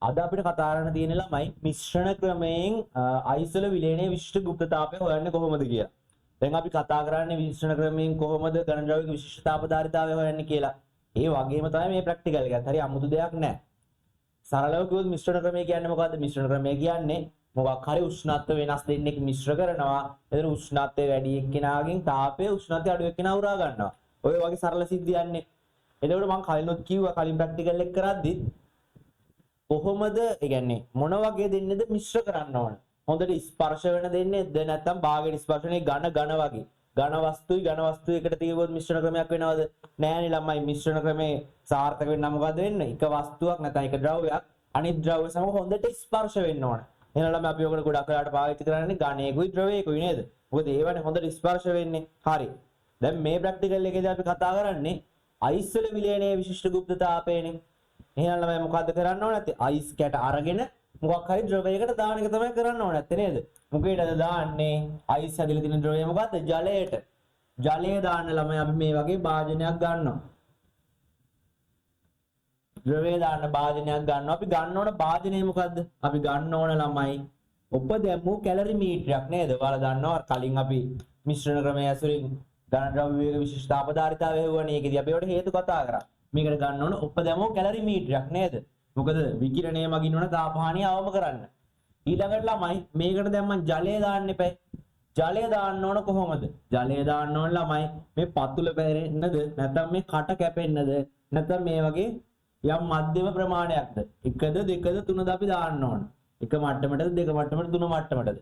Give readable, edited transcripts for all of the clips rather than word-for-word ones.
අද අපිට කතා කරන්න තියෙන ළමයි මිශ්‍රණ ක්‍රමයෙන් අයිස් වල විලයනයේ විශිෂ්ට ගුප්තතාවය හොයන්නේ කොහොමද කියලා. දැන් අපි කතා කරන්නේ මිශ්‍රණ ක්‍රමයෙන් කොහොමද ඝන ද්‍රව්‍යක විශිෂ්ට තාපධාරිතාවය හොයන්නේ කියලා. ඒ වගේම තමයි මේ ප්‍රැක්ටිකල් එකත්. හරි අමුතු දෙයක් නැහැ. සරලව කිව්වොත් මිශ්‍රණ ක්‍රමය කියන්නේ මොකද්ද? මිශ්‍රණ ක්‍රමය කියන්නේ මොකක් හරි උෂ්ණත්ව වෙනස් දෙන්නෙක් මිශ්‍ර කරනවා. එතන උෂ්ණත්වය වැඩි එක්කෙනාගෙන් තාපය උෂ්ණත්වය අඩු එක්කෙනා උරා ගන්නවා. ඔය වගේ සරල සිද්ධියන්නේ. එතකොට මම කලිනුත් කිව්වා කලින් ප්‍රැක්ටිකල් එක කරද්දි කොහොමද ඒ කියන්නේ මොන වගේ දෙන්නේද මිශ්‍ර කරන්න ඕන. හොඳට ස්පර්ශ වෙන දෙන්නේද නැත්නම් භාගයට ස්පර්ශනේ ඝන වගේ. ඝන වස්තු එකට තියවොත් මිශ්‍රණ ක්‍රමයක් වෙනවද? නෑනේ ළමයි මිශ්‍රණ ක්‍රමේ සාර්ථක වෙන්න මොකද වෙන්නේ? එක වස්තුවක් නැත්නම් එක ද්‍රව්‍යයක් අනිත් ද්‍රව්‍ය සමග හොඳට ස්පර්ශ වෙන්න ඕන. එහෙනම් ළමයි අපි ඔකට ගොඩක් වෙලාට පාවිච්චි කරන්නේ ඝනයකුයි ද්‍රවයකුයි නේද? මොකද ඒවනේ හොඳට ස්පර්ශ වෙන්නේ. හරි. දැන් මේ ප්‍රැක්ටිකල් එකේදී අපි කතා කරන්නේ අයිස් වල විලයනයේ විශිෂ්ට ගුප්තතාවයනේ. එහෙනම් ළමයි මොකද්ද කරන්න ඕනේ නැත්තේ? අයිස් කැට අරගෙන මොකක් හරි ද්‍රවයකට දාන එක තමයි කරන්න ඕනේ නැත්තේ නේද? මොකේද දාන්නේ? අයිස් ඇතුලේ තියෙන ද්‍රවය මොකද්ද? ජලයට. ජලය දාන්න ළමයි අපි මේ වගේ භාජනයක් ගන්නවා. ද්‍රවය දාන්න භාජනයක් ගන්නවා. අපි ගන්න ඕන භාජනය මොකද්ද? අපි ගන්න ඕන ළමයි උපදැමු කැලරි මීටරයක් නේද? ඔයාලා දන්නවා කලින් අපි මිශ්‍රණ ක්‍රමය ඇසුරින් ඝන ද්‍රව්‍යයක විශිෂ්ට තාපධාරිතාවය හොයන්නේ. ඒකදී අපි ඒකට හේතු කතා කරා. මේකට ගන්න ඕන උපදැමු කැලරි මීටරයක් නේද? මොකද විකිරණය මගින් වන තාපහානිය අවම කරන්න. ඊළඟට ළමයි මේකට දැන් මම ජලය දාන්න එපා. ජලය දාන්න ඕන කොහොමද? ජලය දාන්න ඕන ළමයි මේ පතුල පැරෙන්නද නැත්නම් මේ කට කැපෙන්නද නැත්නම් මේ වගේ යම් මධ්‍යම ප්‍රමාණයක්ද? 1ද 2ද 3ද අපි දාන්න ඕන. 1 මට්ටමටද 2 මට්ටමටද 3 මට්ටමටද?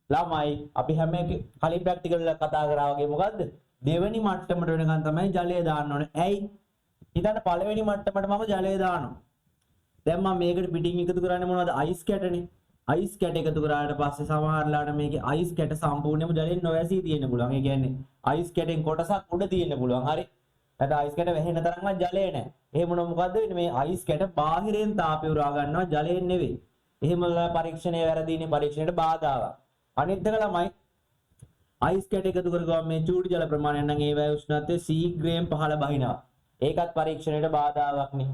ළමයි අපි හැම කලින් ප්‍රැක්ටිකල් එක කතා කරා වගේ මොකද්ද? දෙවෙනි මට්ටමට වෙනකන් තමයි ජලය දාන්න ඕනේ. ඇයි? ඊට පළවෙනි මට්ටමට මම ජලය දානවා. දැන් මම මේකට පිටින් එකතු කරන්නේ මොනවද? අයිස් කැටනේ. අයිස් කැට එකතු කරාට පස්සේ සමහරලාට මේකේ අයිස් කැට සම්පූර්ණයෙන්ම ජලයෙන් නොවැසී තියෙන්න පුළුවන්. ඒ කියන්නේ අයිස් කැටෙන් කොටසක් උඩ තියෙන්න පුළුවන්. හරි. නැත්නම් අයිස් කැට වැහෙන්න තරම්වත් ජලය නැහැ. එහෙම මොකද වෙන්නේ? මේ අයිස් කැට බාහිරෙන් තාපය උරා ගන්නවා ජලයෙන් නෙවෙයි. එහෙම පරීක්ෂණය වැරදීනේ පරීක්ෂණයට බාධාවක්. අනිත් එක ළමයි අයිස් කැට එකතු කරගම මේ චූටි ජල ප්‍රමාණය නම් ඒවැය උෂ්ණත්වය ශීඝ්‍රයෙන් පහළ බහිනවා. ඒකත් පරීක්ෂණයට බාධාවක් නේ.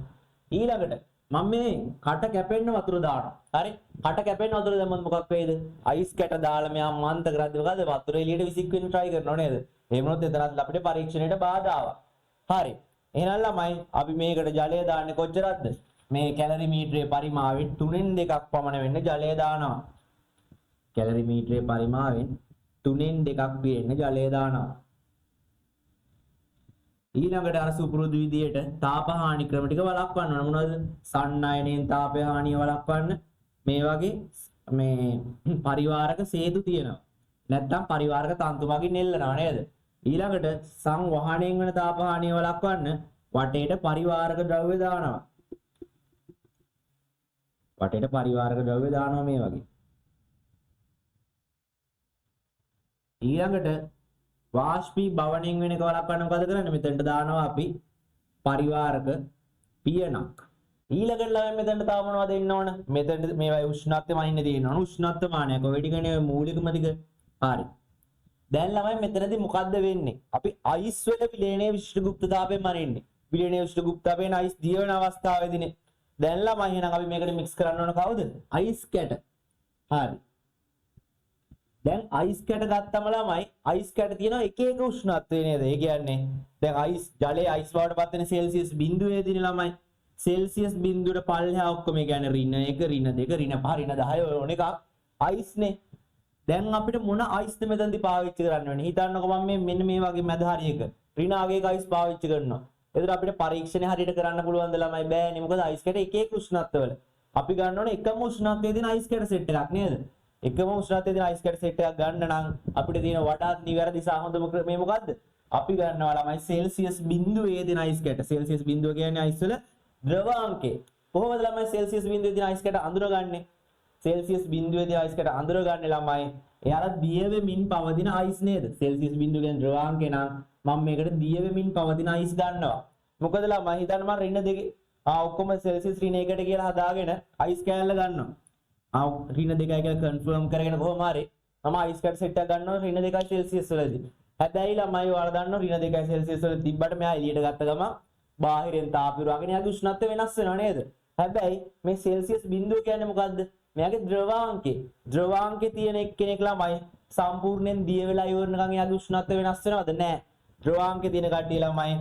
ඊළඟට මම මේ කට කැපෙන්න වතුර දානවා. හරි? කට කැපෙන්න වතුර දැම්මොත් මොකක් වෙයිද? අයිස් කැට දාලා මෙයා මන්ත කරද්දි මොකද? වතුර එළියට විසික් වෙන්න try කරනවා නේද? එහෙම වුණොත් එතරම් අපිට පරීක්ෂණයට බාධාවක්. හරි. එහෙනම් ළමයි අපි මේකට ජලය දාන්නේ කොච්චරක්ද? මේ කැලරි මීටරයේ පරිමාවෙන් 3න් 2ක් පමණ වෙන්න ජලය දානවා. කැලරි මීටරයේ පරිමාවෙන් 3න් 2ක් වෙන්න ජලය දානවා. ඊළඟට අර සුපුරුදු විදියට තාපහානි ක්‍රම ටික වළක්වන්න ඕන. මොනවද? සන්නයනෙන් තාපය හානිය වළක්වන්න මේ වගේ මේ පරිවාරක සේතු තියෙනවා. නැත්තම් පරිවාරක තන්තු මගින් එල්ලනවා නේද? ඊළඟට සංවහණයෙන් වෙන තාපහානිය වළක්වන්න වටේට පරිවාරක ද්‍රව්‍ය දානවා. වටේට පරිවාරක ද්‍රව්‍ය දානවා මේ වගේ. ඊළඟට වාෂ්පී භවණයෙන් වෙන එක වළක්වන්න මොකද කරන්නේ? මෙතනට දානවා අපි පරිවාරක පියනක්. ඊළඟට ළමයි මෙතනට තව මොනවද දෙන්න ඕන? මෙතනට මේවයි උෂ්ණත්වය මනින්න තියෙන්න ඕන. උෂ්ණත්ව මානයක් ඔය ටිකනේ මූලිකම ටික. හරි. දැන් ළමයි මෙතනදී මොකද්ද වෙන්නේ? අපි අයිස් වල විලයනයේ විශිෂ්ට ගුප්තතාවයෙන් මනින්නේ. විලයනයේ විශිෂ්ට ගුප්තතාවයෙන් අයිස් දිය වෙන අවස්ථාවේදීනේ. දැන් ළමයි එහෙනම් අපි මේකට මික්ස් කරන්න ඕන කවුද? අයිස් කැට. හරි. දැන් අයිස් කැට ගත්තම ළමයි අයිස් කැට තියෙනවා එක එක උෂ්ණත්වය නේද? ඒ කියන්නේ දැන් අයිස් ජලයේ අයිස් බවට පත් වෙන සෙල්සියස් බිඳුවේදීනේ ළමයි. සෙල්සියස් බිඳුවට පල්ලෙහා ඔක්කොම ඒ කියන්නේ ඍණ 1 ඍණ 2 ඍණ 5 ඍණ 10 ඕන එකක් අයිස්නේ. දැන් අපිට මොන අයිස්ද මෙතනදී පාවිච්චි කරන්න වෙන්නේ? හිතන්නකෝ මම මෙන්න මේ වගේ මැද හරියක ඍණ ආගයක අයිස් පාවිච්චි කරනවා. එතකොට අපිට පරීක්ෂණය හරියට කරන්න පුළුවන් ද ළමයි? බෑනේ. මොකද අයිස් කැට එක එක උෂ්ණත්වවල. අපි ගන්න ඕනේ එකම උෂ්ණත්වයේ තියෙන අයිස් කැට සෙට් එකක් නේද? එකම උෂ්ණත්වයේ තියෙන අයිස් කැට සෙට් එකක් ගන්න නම් අපිට තියෙන වඩාත් නිවැරදි සහ හොඳම ක්‍රමය මොකද්ද? අපි ගන්නවා ළමයි සෙල්සියස් බිඳුවේ තියෙන අයිස් කැට. සෙල්සියස් බිඳුව කියන්නේ අයිස් වල ද්‍රවාංකය. කොහොමද ළමයි සෙල්සියස් බිඳුවේ තියෙන අයිස් කැට අඳුරගන්නේ? සෙල්සියස් බිඳුවේ තියෙන අයිස් කැට අඳුරගන්නේ ළමයි එයාලා දිය වෙමින් පවතින අයිස් නේද? සෙල්සියස් බිඳුව කියන්නේ ද්‍රවාංකය නම් මම මේකට දිය වෙමින් පවතින අයිස් ගන්නවා. මොකද ළමයි හිතන්න මම ඍණ දෙකේ ඔක්කොම සෙල්සියස් ඍණ 1ට කියලා හදාගෙන අයිස් කෑල්ල ගන්නවා. ඍණ 2යි කියලා කන්ෆර්ම් කරගෙන කොහොම හරි මම අයිස් කැට සෙට් එකක් ගන්නවා ඍණ 2යි සෙල්සියස් වලදී. හැබැයි ළමයි ඔයාලා දන්නවා ඍණ 2යි සෙල්සියස් වල තිබ්බට මෙයා එළියට ගත්ත ගමන් බාහිරෙන් තාපය උරාගෙන යාගේ උෂ්ණත්වය වෙනස් වෙනවා නේද? හැබැයි මේ සෙල්සියස් බිඳුව කියන්නේ මොකද්ද? මෙයාගේ ද්‍රවාංකේ. ද්‍රවාංකේ තියෙන එක්කෙනෙක් ළමයි සම්පූර්ණයෙන් දිය වෙලා ඉවරනකම් එයාගේ උෂ්ණත්වය වෙනස් වෙනවද? නැහැ. ද්‍රවාංකේ තියෙන කට්ටිය ළමයි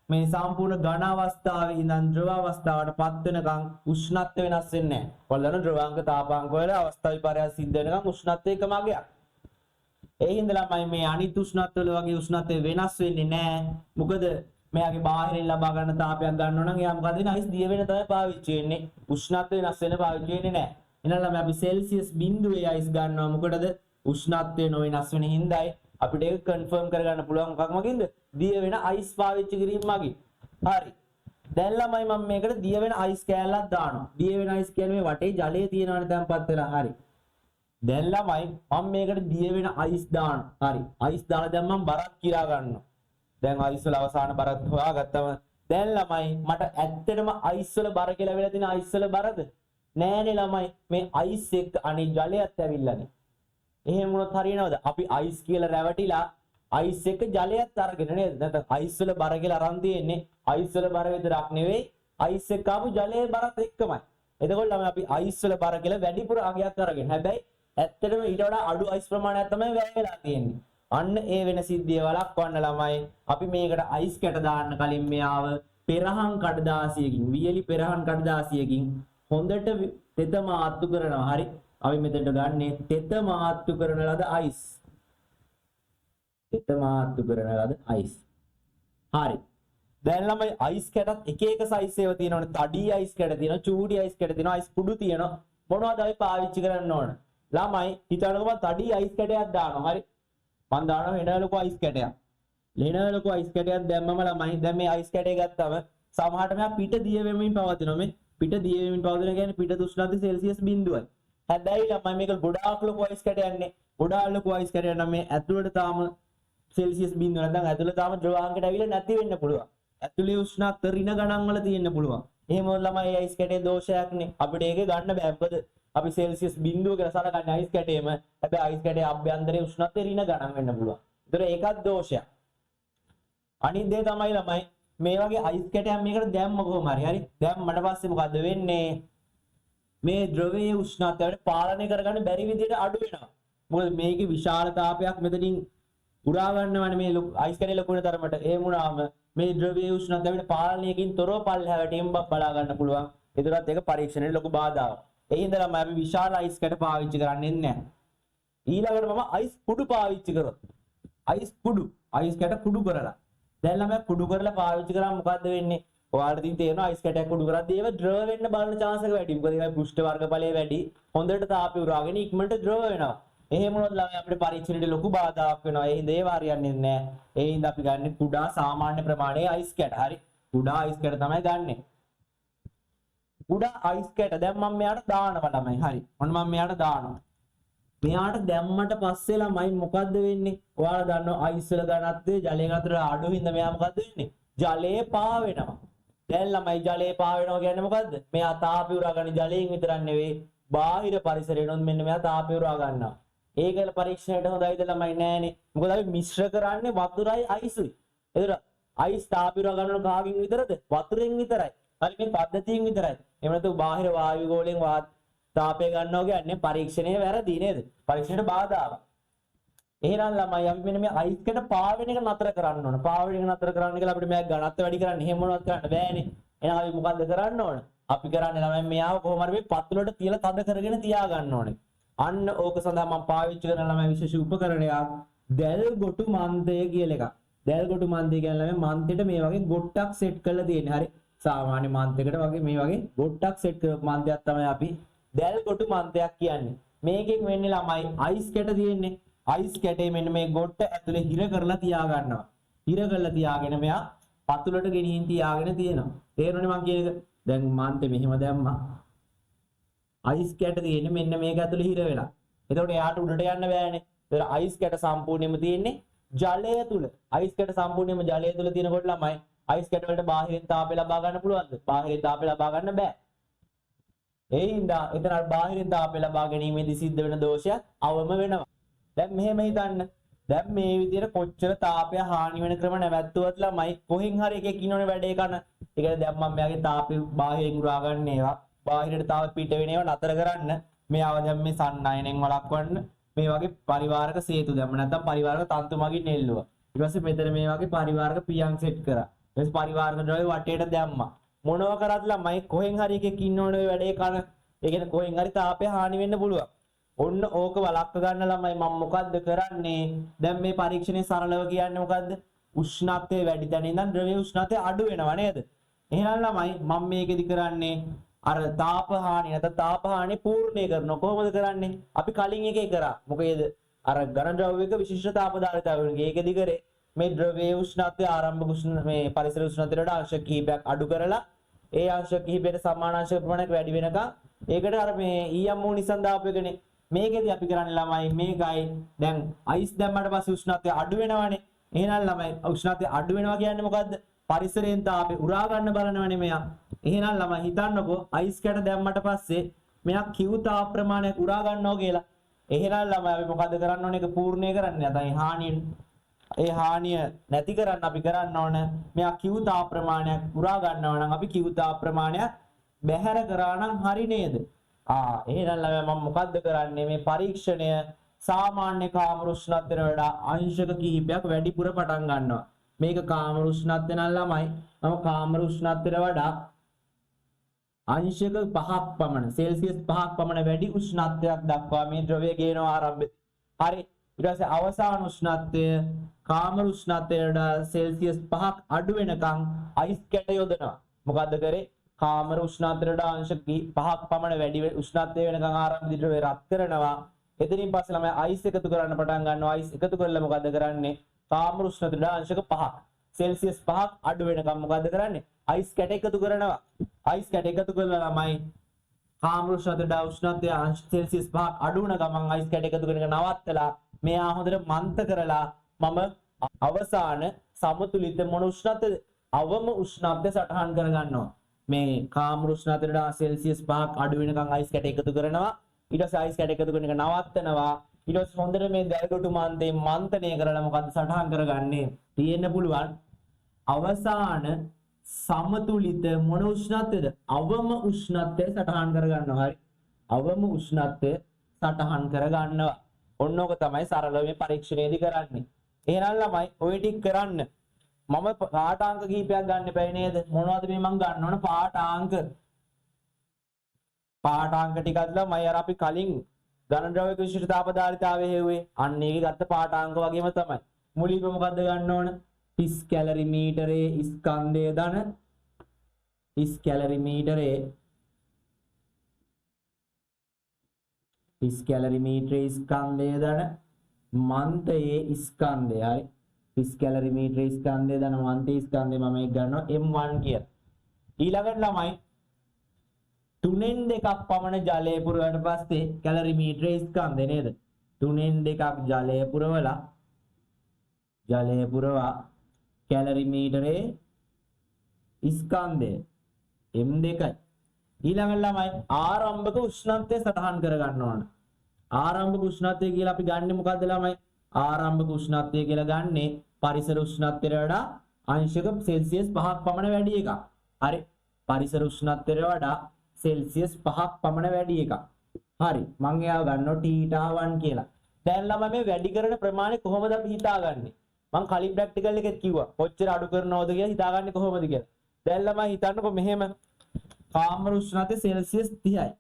මේ සම්පූර්ණ ඝන අවස්ථාවේ ඉඳන් ද්‍රව අවස්ථාවට පත් වෙනකම් උෂ්ණත්වය වෙනස් වෙන්නේ නැහැ. ඔයාලන ද්‍රවාංක තාපාංක වල අවස්ථා විපර්යාස සිද්ධ වෙනකම් උෂ්ණත්වය එකම අගයක්. ඒ හින්දා ළමයි මේ අනිත් උෂ්ණත්වවල වගේ උෂ්ණත්වය වෙනස් වෙන්නේ නැහැ. මොකද මෙයාගේ බාහිරින් ලබා ගන්න තාපයක් ගන්නවා නම් එයා මොකද වෙන්නේ? අයිස් දිය වෙන තමයි පාවිච්චි වෙන්නේ. උෂ්ණත්වය වෙනස් වෙන පාවිච්චි වෙන්නේ නැහැ. එහෙනම් ළමයි අපි සෙල්සියස් බිඳුවේ අයිස් ගන්නවා මොකටද? උෂ්ණත්වය නොවෙනස් වෙන හින්දායි. අපිට ඒක කන්ෆර්ම් කරගන්න පුළුවන් මොකක් මගින්ද? දිය වෙන අයිස් පාවිච්චි කිරීම මගින්. හරි. දැන් ළමයි මම මේකට දිය වෙන අයිස් කෑල්ලක් දානවා. දිය වෙන අයිස් කියන්නේ මේ වටේ ජලය තියෙනවනේ තැම්පත් වෙලා. හරි. දැන් ළමයි මම මේකට දිය වෙන අයිස් දානවා. හරි. අයිස් දාලා දැන් මම බරක් කිරා ගන්නවා. දැන් අයිස් වල අවසාන බරත් හොයාගත්තම දැන් ළමයි මට ඇත්තටම අයිස් වල බර කියලා වෙලා තියෙන අයිස් වල බරද? නෑනේ ළමයි. මේ අයිස් එක්ක අනේ ජලයත් ඇවිල්ලානේ. එහෙම වුණොත් හරියනවද? අපි අයිස් කියලා රැවටිලා අයිස් එක්ක ජලයත් අරගෙන නේද? නැත්නම් අයිස් වල බර කියලා අරන් තියෙන්නේ අයිස් වල බර විතරක් නෙවෙයි අයිස් එක්ක ආපු ජලයේ බරත් එක්කමයි. එතකොට ළමයි අපි අයිස් වල බර කියලා වැඩිපුර අගයක් අරගෙන හැබැයි ඇත්තටම ඊට වඩා අඩු අයිස් ප්‍රමාණයක් තමයි වැය වෙලා තියෙන්නේ. අන්න ඒ වෙන සිද්ධිය වළක්වන්න ළමයි අපි මේකට අයිස් කැට දාන්න කලින් මෙයාව පෙරහන් කඩදාසියකින් වියලි පෙරහන් කඩදාසියකින් හොඳට තෙත මාත්තු කරනවා. හරි. අපි මෙතනට ගන්නේ තෙත මාත්තු කරන ලද අයිස්. තෙත මාත්තු කරන ලද අයිස්. හරි. දැන් ළමයි අයිස් කැටත් එක එක සයිස් ඒවා තියෙනවනේ. තඩි අයිස් කැට තියෙනවා, චූඩි අයිස් කැට තියෙනවා, අයිස් කුඩු තියෙනවා. මොනවද අපි පාවිච්චි කරන්න ඕන? ළමයි හිතන්නකෝ තඩි අයිස් කැටයක් දානවා. හරි. මම දානවා වෙන ලොකු අයිස් කැටයක්. ලේන ලොකු අයිස් කැටයක් දැම්මම ළමයි දැන් මේ අයිස් කැටේ ගත්තම සමහරට මෙයා පිට දිය වෙමින් පවතිනවා. මේ පිට දිය වෙමින් පවතින කියන්නේ පිට උෂ්ණත්වය සෙල්සියස් බිඳුවයි. හැබැයි ළමයි මේක ගොඩාක් ලොකු අයිස් කැටයක්නේ. ගොඩාක් ලොකු අයිස් කැටයක් නම් මේ ඇතුළට තාම සෙල්සියස් බිඳුව නැත්නම් ඇතුළට තාම ද්‍රවාංකයට ඇවිල්ලා නැති වෙන්න පුළුවන්. ඇතුළේ උෂ්ණත්වය ඍණ ගණන් වල තියෙන්න පුළුවන්. එහෙම ළමයි අයිස් කැටේ දෝෂයක්නේ. අපිට ඒක ගන්න බෑ. මොකද අපි සෙල්සියස් බිඳුව කියලා සලකන්නේ අයිස් කැටේම. හැබැයි අයිස් කැටේ අභ්‍යන්තරයේ උෂ්ණත්වය ඍණ ගණන් වෙන්න පුළුවන්. ඒතර ඒකත් දෝෂයක්. අනිත් දේ තමයි ළමයි මේ වගේ අයිස් කැටයක් මේකට දැම්ම කොහොම හරි. හරි. දැම්මට පස්සේ මොකද වෙන්නේ? මේ ද්‍රවයේ උෂ්ණත්වයට පාලනය කරගන්න බැරි විදිහට අඩු වෙනවා. මොකද මේකේ විශාල තාපයක් මෙතනින් උරා ගන්නවනේ මේ අයිස් කැටේ ලොකු වෙන තරමට. ඒ වුණාම මේ ද්‍රවයේ උෂ්ණත්වයට පාලනයකින් තොරව පල්ලෙහාට එම්බ බලා ගන්න පුළුවන්. ඒතරත් ඒක පරීක්ෂණයට ලොකු බාධාවක්. ඒ හින්දා මම අපි විශාල අයිස් කැට පාවිච්චි කරන්නේ නැහැ. ඊළඟට මම අයිස් කුඩු පාවිච්චි කරොත්. අයිස් කැට කුඩු කරලා. දැන් ළමයා කුඩු කරලා පාවිච්චි කරාම මොකද්ද වෙන්නේ? ඔයාලට ඉතින් තේරෙනවා අයිස් කැටයක් කුඩු කරද්දී ඒව ද්‍රව වෙන්න බලන chance එක වැඩි. මොකද ඒකයි පෘෂ්ඨ වර්ගඵලය වැඩි. හොඳට තාපය උරාගෙන ඉක්මනට ද්‍රව වෙනවා. එහෙම වුණොත් ළමයි අපිට පරීක්ෂණයට ලොකු බාධාවක් වෙනවා. ඒ හින්දා ඒව හරියන්නේ නැහැ. ඒ හින්දා අපි ගන්න කුඩා සාමාන්‍ය ප්‍රමාණයේ අයිස් කැට. හරි. කුඩා අයිස් කැට තමයි ගන්නෙ. කුඩා අයිස් කැට දැන් මම මෙයාට දානවා ළමයි. හරි. ඔන්න මම මෙයාට දානවා. මෙයාට දැම්මට පස්සේ ළමයි මොකද්ද වෙන්නේ? ඔයාලා දන්නවා අයිස් වල ඝනත්වය ජලයේ අතර අඩු හින්දා මෙයා මොකද්ද වෙන්නේ? ජලයේ පාවෙනවා. දැන් ළමයි ජලයේ පාවෙනවා කියන්නේ මොකද්ද? මෙයා තාපය උරාගන්නේ ජලයෙන් විතරක් නෙවෙයි බාහිර පරිසරයෙන්ොත් මෙන්න මෙයා තාපය උරා ගන්නවා. ඒකල පරීක්ෂණයට හොඳයිද ළමයි? නෑනේ. මොකද අපි මිශ්‍ර කරන්නේ වතුරයි අයිසුයි. ඒතර අයිස් තාපය උරා ගන්නව කාගෙන් විතරද? වතුරෙන් විතරයි. හරි මේ පද්ධතියෙන් විතරයි. එහෙම නැත්නම් බාහිර වායු ගෝලයෙන් තාපය ගන්නවා කියන්නේ පරීක්ෂණයේ වැරදි නේද? පරීක්ෂණයට බාධාවක්. එහෙනම් ළමයි අපි මෙන්න මේ අයිස් කැට පාවෙන එක නතර කරන්න ඕන. පාවෙන එක නතර කරන්න කියලා අපිට මෙයා ඝනත්වය වැඩි කරන්න එහෙම මොනවද කරන්න බෑනේ. එහෙනම් අපි මොකද්ද කරන්න ඕන? අපි කරන්නේ ළමයි මෙයාව කොහොම හරි මේ පතුලට තියලා තද කරගෙන තියා ගන්න ඕනේ. අන්න ඕක සඳහා මම පාවිච්චි කරන ළමයි විශේෂ උපකරණයක් දැල් ගොටු මන්දය කියලා එකක්. දැල් ගොටු මන්දය කියන්නේ ළමයි මන්දෙට මේ වගේ ගොට්ටක් සෙට් කරලා තියෙන්නේ. හරි. සාමාන්‍ය මන්දයකට වගේ මේ වගේ ගොට්ටක් සෙට් කරපු මන්දයක් තමයි අපි දැල් ගොටු මන්දයක් කියන්නේ. මේකෙන් වෙන්නේ ළමයි අයිස් කැට තියෙන්නේ. අයිස් කැටේ මෙන්න මේ ගොට්ට ඇතුලේ හිර කරලා තියා ගන්නවා. හිර කරලා තියාගෙන මෙයා පතුලට ගෙනිහින් තියාගෙන තියෙනවා. තේරුණේ මං කියන එක? දැන් මන්තේ මෙහෙම දැම්මා. අයිස් කැට තියෙන්නේ මෙන්න මේක ඇතුලේ හිර වෙලා. එතකොට එයාට උඩට යන්න බෑනේ. ඒතර අයිස් කැට සම්පූර්ණයෙන්ම තියෙන්නේ ජලය තුල. අයිස් කැට සම්පූර්ණයෙන්ම ජලය තුල තියෙනකොට ළමයි අයිස් කැට වලට බාහිරින් තාපය ලබා ගන්න පුළුවන්ද? බාහිරින් තාපය ලබා ගන්න බෑ. ඒ හින්දා එතන බාහිරින් තාපය ලබා ගැනීමේදී සිද්ධ වෙන දෝෂයක් අවම වෙනවා. දැන් මෙහෙම හිතන්න. දැන් මේ විදිහට කොච්චර තාපය හානි වෙන ක්‍රම නැවැත්තුවත් ළමයි කොහෙන් හරි එකෙක් ඉන්නෝනේ වැඩේ කරන. ඒ කියන්නේ දැන් මම මෙයාගේ තාපය බාහිරින් උරා ගන්න ඒවා බාහිරට තාප පිට වෙන ඒවා නතර කරන්න. මෙයාව දැන් මේ සන්නයනෙන් වළක්වන්න මේ වගේ පරිවාරක සේතු දැම්ම නැත්නම් පරිවාරක තන්තු මගින් නෙල්ලුවා. ඊට පස්සේ මෙතන මේ වගේ පරිවාරක පියන් සෙට් කරා. ඊට පස්සේ පරිවාරක ද්‍රව්‍ය වටේට දැම්මා. මොනව කරත් ළමයි කොහෙන් හරි එකෙක් ඉන්නෝනේ ඔය වැඩේ කරන. ඒ කියන්නේ කොහෙන් හරි තාපය හානි වෙන්න පුළුවන්. ඔන්න ඕක වළක්ව ගන්න ළමයි මම මොකද්ද කරන්නේ? දැන් මේ පරීක්ෂණයේ සරලව කියන්නේ මොකද්ද? උෂ්ණත්වය වැඩි තැන ඉඳන් ද්‍රව්‍ය උෂ්ණත්වය අඩු වෙනවා නේද? එහෙනම් ළමයි මම මේකෙදි කරන්නේ අර තාප හානි නැත්නම් තාප හානි පූර්ණේ කරනවා. කොහොමද කරන්නේ? අපි කලින් එකේ කරා. මොකේද? අර ඝන ද්‍රව්‍යයක විශිෂ්ට තාප ධාරිතාවය වෙනවා. ඒකෙදි කරේ මේ ද්‍රව්‍ය උෂ්ණත්වය ආරම්භක උෂ්ණ මේ පරිසර උෂ්ණත්වයට අංශ කිහිපයක් අඩු කරලා ඒ අංශ කිහිපයට සමාන අංශ ප්‍රමාණයක් වැඩි වෙනකම් ඒකට අර මේ ඊයම් මූ නිසන් දාපු එකනේ. මේකෙදි අපි කරන්නේ ළමයි මේකයි දැන් අයිස් දැම්මට පස්සේ උෂ්ණත්වය අඩු වෙනවනේ. එහෙනම් ළමයි උෂ්ණත්වය අඩු වෙනවා කියන්නේ මොකද්ද? පරිසරයෙන් තාපේ උරා ගන්න බලනවනේ මෙයා. එහෙනම් ළමයි හිතන්නකෝ අයිස් කැට දැම්මට පස්සේ මෙයා කිව් තාප ප්‍රමාණයක් උරා ගන්නවා කියලා. එහෙනම් ළමයි අපි මොකද්ද කරන්න ඕනේ? ඒක පූර්ණේ කරන්න. නැත්නම් ඒ හානිය නැති කරන්න අපි කරන්න ඕන මෙයා කිව් තාප ප්‍රමාණයක් උරා ගන්නවා නම් අපි කිව් තාප ප්‍රමාණයක් බැහැර කරා නම් හරි නේද? එහෙනම් ළමයි මම මොකද්ද කරන්නේ? මේ පරීක්ෂණය සාමාන්‍ය කාමර උෂ්ණත්වයට වඩා අංශක කිහිපයක් වැඩිපුර පටන් ගන්නවා. මේක කාමර උෂ්ණත්වය නම් ළමයි මම කාමර උෂ්ණත්වයට වඩා අංශක 5ක් පමණ සෙල්සියස් 5ක් පමණ වැඩි උෂ්ණත්වයක් දක්වා මේ ද්‍රව්‍ය ගේනවා ආරම්භය. හරි. ඊට පස්සේ අවසාන උෂ්ණත්වය කාමර උෂ්ණත්වයට වඩා සෙල්සියස් 5ක් අඩු වෙනකන් අයිස් කැට යොදනවා. මොකද්ද කරේ? කාමර උෂ්ණත්වයට අංශ 5ක් පමණ වැඩි උෂ්ණත්වය වෙනකන් ආරම්භ ද්‍රව්‍ය රත් කරනවා. එතනින් පස්සේ ළමයි අයිස් එකතු කරන්න පටන් ගන්නවා. අයිස් එකතු කරලා මොකද්ද කරන්නේ? කාමර උෂ්ණත්වයට අංශක 5ක් සෙල්සියස් 5ක් අඩු වෙනකම් මොකද්ද කරන්නේ? අයිස් කැට එකතු කරනවා. අයිස් කැට එකතු කරලා ළමයි කාමර උෂ්ණත්වයට උෂ්ණත්වය අංශ සෙල්සියස් 5ක් අඩු වෙන ගමන් අයිස් කැට එකතු කරන එක නවත්තලා මෙයා හොඳට මන්ත කරලා මම අවසාන සමතුලිත මොන උෂ්ණත්වද? අවම උෂ්ණත්වය සටහන් කර ගන්නවා. මේ කාමර උෂ්ණත්වයට සෙල්සියස් 5ක් අඩු වෙනකන් අයිස් කැට එකතු කරනවා. ඊට පස්සේ අයිස් කැට එකතු කරන එක නවත්තනවා. ඊට පස්සේ හොඳට මේ දැල්ගොටු මන්තේ මන්තනය කරලා මොකද්ද සටහන් කරගන්නේ? තියෙන්න පුළුවන් අවසාන සමතුලිත මොන උෂ්ණත්වයද? අවම උෂ්ණත්වය සටහන් කර ගන්නවා. හරි. අවම උෂ්ණත්වය සටහන් කර ගන්නවා. ඔන්න ඕක තමයි සරලව මේ පරීක්ෂණයේදී කරන්නේ. එහෙනම් ළමයි ඔය ටික කරන්න මම පාඨාංක කීපයක් ගන්න බෑ නේද? මොනවද මේ මම ගන්න ඕන පාඨාංක ටිකක් ළමයි අර අපි කලින් ඝන ද්‍රව්‍ය විශිෂ්ට තාප ධාරිතාවය හේව්වේ. අන්න ඒකේ ගත්ත පාඨාංක වගේම තමයි. මුලින්ම මොකද්ද ගන්න ඕන? 30 කැලරි මීටරේ ස්කන්ධය ධන 30 කැලරි මීටරේ 30 කැලරි මීටරේ ස්කන්ධය ධන මන්තයේ ස්කන්ධය. හරි. 30 කැලරි මීටරේ ස්කන්ධය ධන මන්තයේ ස්කන්ධය මම ඒක ගන්නවා M1 කියලා. ඊළඟට ළමයි 3න් 2ක් පමණ ජලය පුරවුවාට පස්සේ කැලරි මීටරේ ස්කන්ධය නේද? 3න් 2ක් ජලය පුරවලා ජලය පුරවා කැලරි මීටරේ ස්කන්ධය M2යි. ඊළඟට ළමයි ආරම්භක උෂ්ණත්වය සටහන් කර ගන්න ඕන. ආරම්භක උෂ්ණත්වය කියලා අපි ගන්නෙ මොකද්ද ළමයි? ආරම්භක උෂ්ණත්වය කියලා ගන්නෙ පරිසර උෂ්ණත්වයට වඩා අංශක සෙල්සියස් 5ක් පමණ වැඩි එකක්. හරි. පරිසර උෂ්ණත්වයට වඩා සෙල්සියස් 5ක් පමණ වැඩි එකක්. හරි. මම එයාව ගන්නවා θ1 කියලා. දැන් ළමයි මේ වැඩි කරන ප්‍රමාණය කොහොමද අපි හිතාගන්නේ? මම කලින් ප්‍රැක්ටිකල් එකෙත් කිව්වා. කොච්චර අඩු කරනවද කියලා හිතාගන්නේ කොහොමද කියලා. දැන් ළමයි හිතන්නකො මෙහෙම කාමර උෂ්ණත්වය සෙල්සියස් 30යි.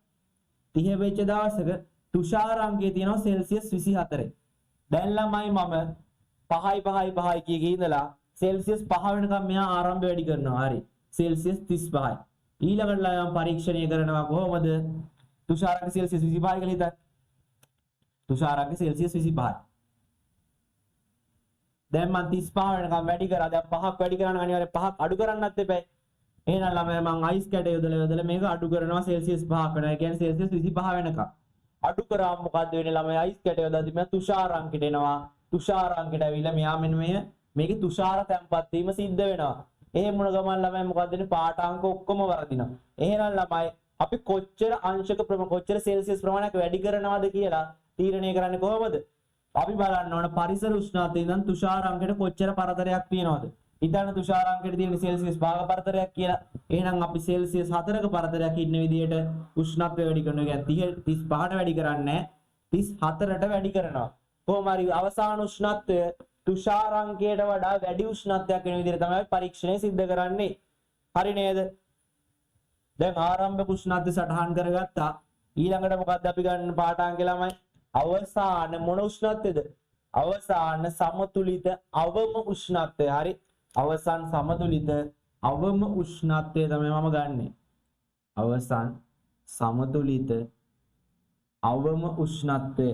30 වෙච්ච දවසක තුෂාර අංකය තියෙනවා සෙල්සියස් 24යි. දැන් ළමයි මම 5යි කිය ඉඳලා සෙල්සියස් 5 වෙනකම් මෙහා ආරම්භය වැඩි කරනවා. හරි. සෙල්සියස් 35යි. ඊළඟට ළමයි පරීක්ෂණය කරනවා කොහොමද? තුෂාර අංක සෙල්සියස් 25 කියලා හිතන්න. තුෂාර අංක සෙල්සියස් 25යි. දැන් මම 35 වෙනකම් වැඩි කරා. දැන් 5ක් වැඩි කරන්න අනිවාර්යයෙන් 5ක් අඩු කරන්නත් එපා. එහෙනම් ළමයි මම අයිස් කැට යොදලා මේක අඩු කරනවා සෙල්සියස් 5ක් වෙනවා. ඒ කියන්නේ සෙල්සියස් 25 වෙනකම්. අඩු කරාම මොකද්ද වෙන්නේ ළමයි? අයිස් කැට යොදාදී මම තුෂාර අංකයට එනවා. තුෂාර අංකයට ඇවිල්ලා මෙයා මෙන්න මේකේ තුෂාර තැම්පත් වීම සිද්ධ වෙනවා. එහෙම වුණ ගමන් ළමයි මොකද්ද වෙන්නේ? පාඨාංක ඔක්කොම වරදිනවා. එහෙනම් ළමයි අපි කොච්චර අංශක කොච්චර සෙල්සියස් ප්‍රමාණයක් වැඩි කරනවද කියලා තීරණය කරන්නේ කොහොමද? අපි බලන්න ඕන පරිසර උෂ්ණත්වය ඉඳන් තුෂාරාංකයට කොච්චර පරතරයක් තියෙනවද? හිතන්න තුෂාරාංකයට තියෙන සෙල්සියස් භාග පරතරයක් කියලා. එහෙනම් අපි සෙල්සියස් 4ක පරතරයක් ඉන්න විදිහට උෂ්ණත්වය වැඩි කරනවා. කියන්නේ 35ට වැඩි කරන්නේ 34ට වැඩි කරනවා. කොහොම හරි අවසාන උෂ්ණත්වය තුෂාරාංකයට වඩා වැඩි උෂ්ණත්වයක් වෙන විදිහට තමයි පරීක්ෂණය සිද්ධ කරන්නේ. හරි නේද? දැන් ආරම්භක උෂ්ණත්වය සටහන් කරගත්තා. ඊළඟට මොකක්ද අපි ගන්න පාඨාංකය ළමයි? අවසාන මොන උෂ්ණත්වයද? අවසාන සමතුලිත අවම උෂ්ණත්වය. හරි. අවසාන සමතුලිත අවම උෂ්ණත්වය තමයි මම ගන්නෙ. අවසාන සමතුලිත අවම උෂ්ණත්වය.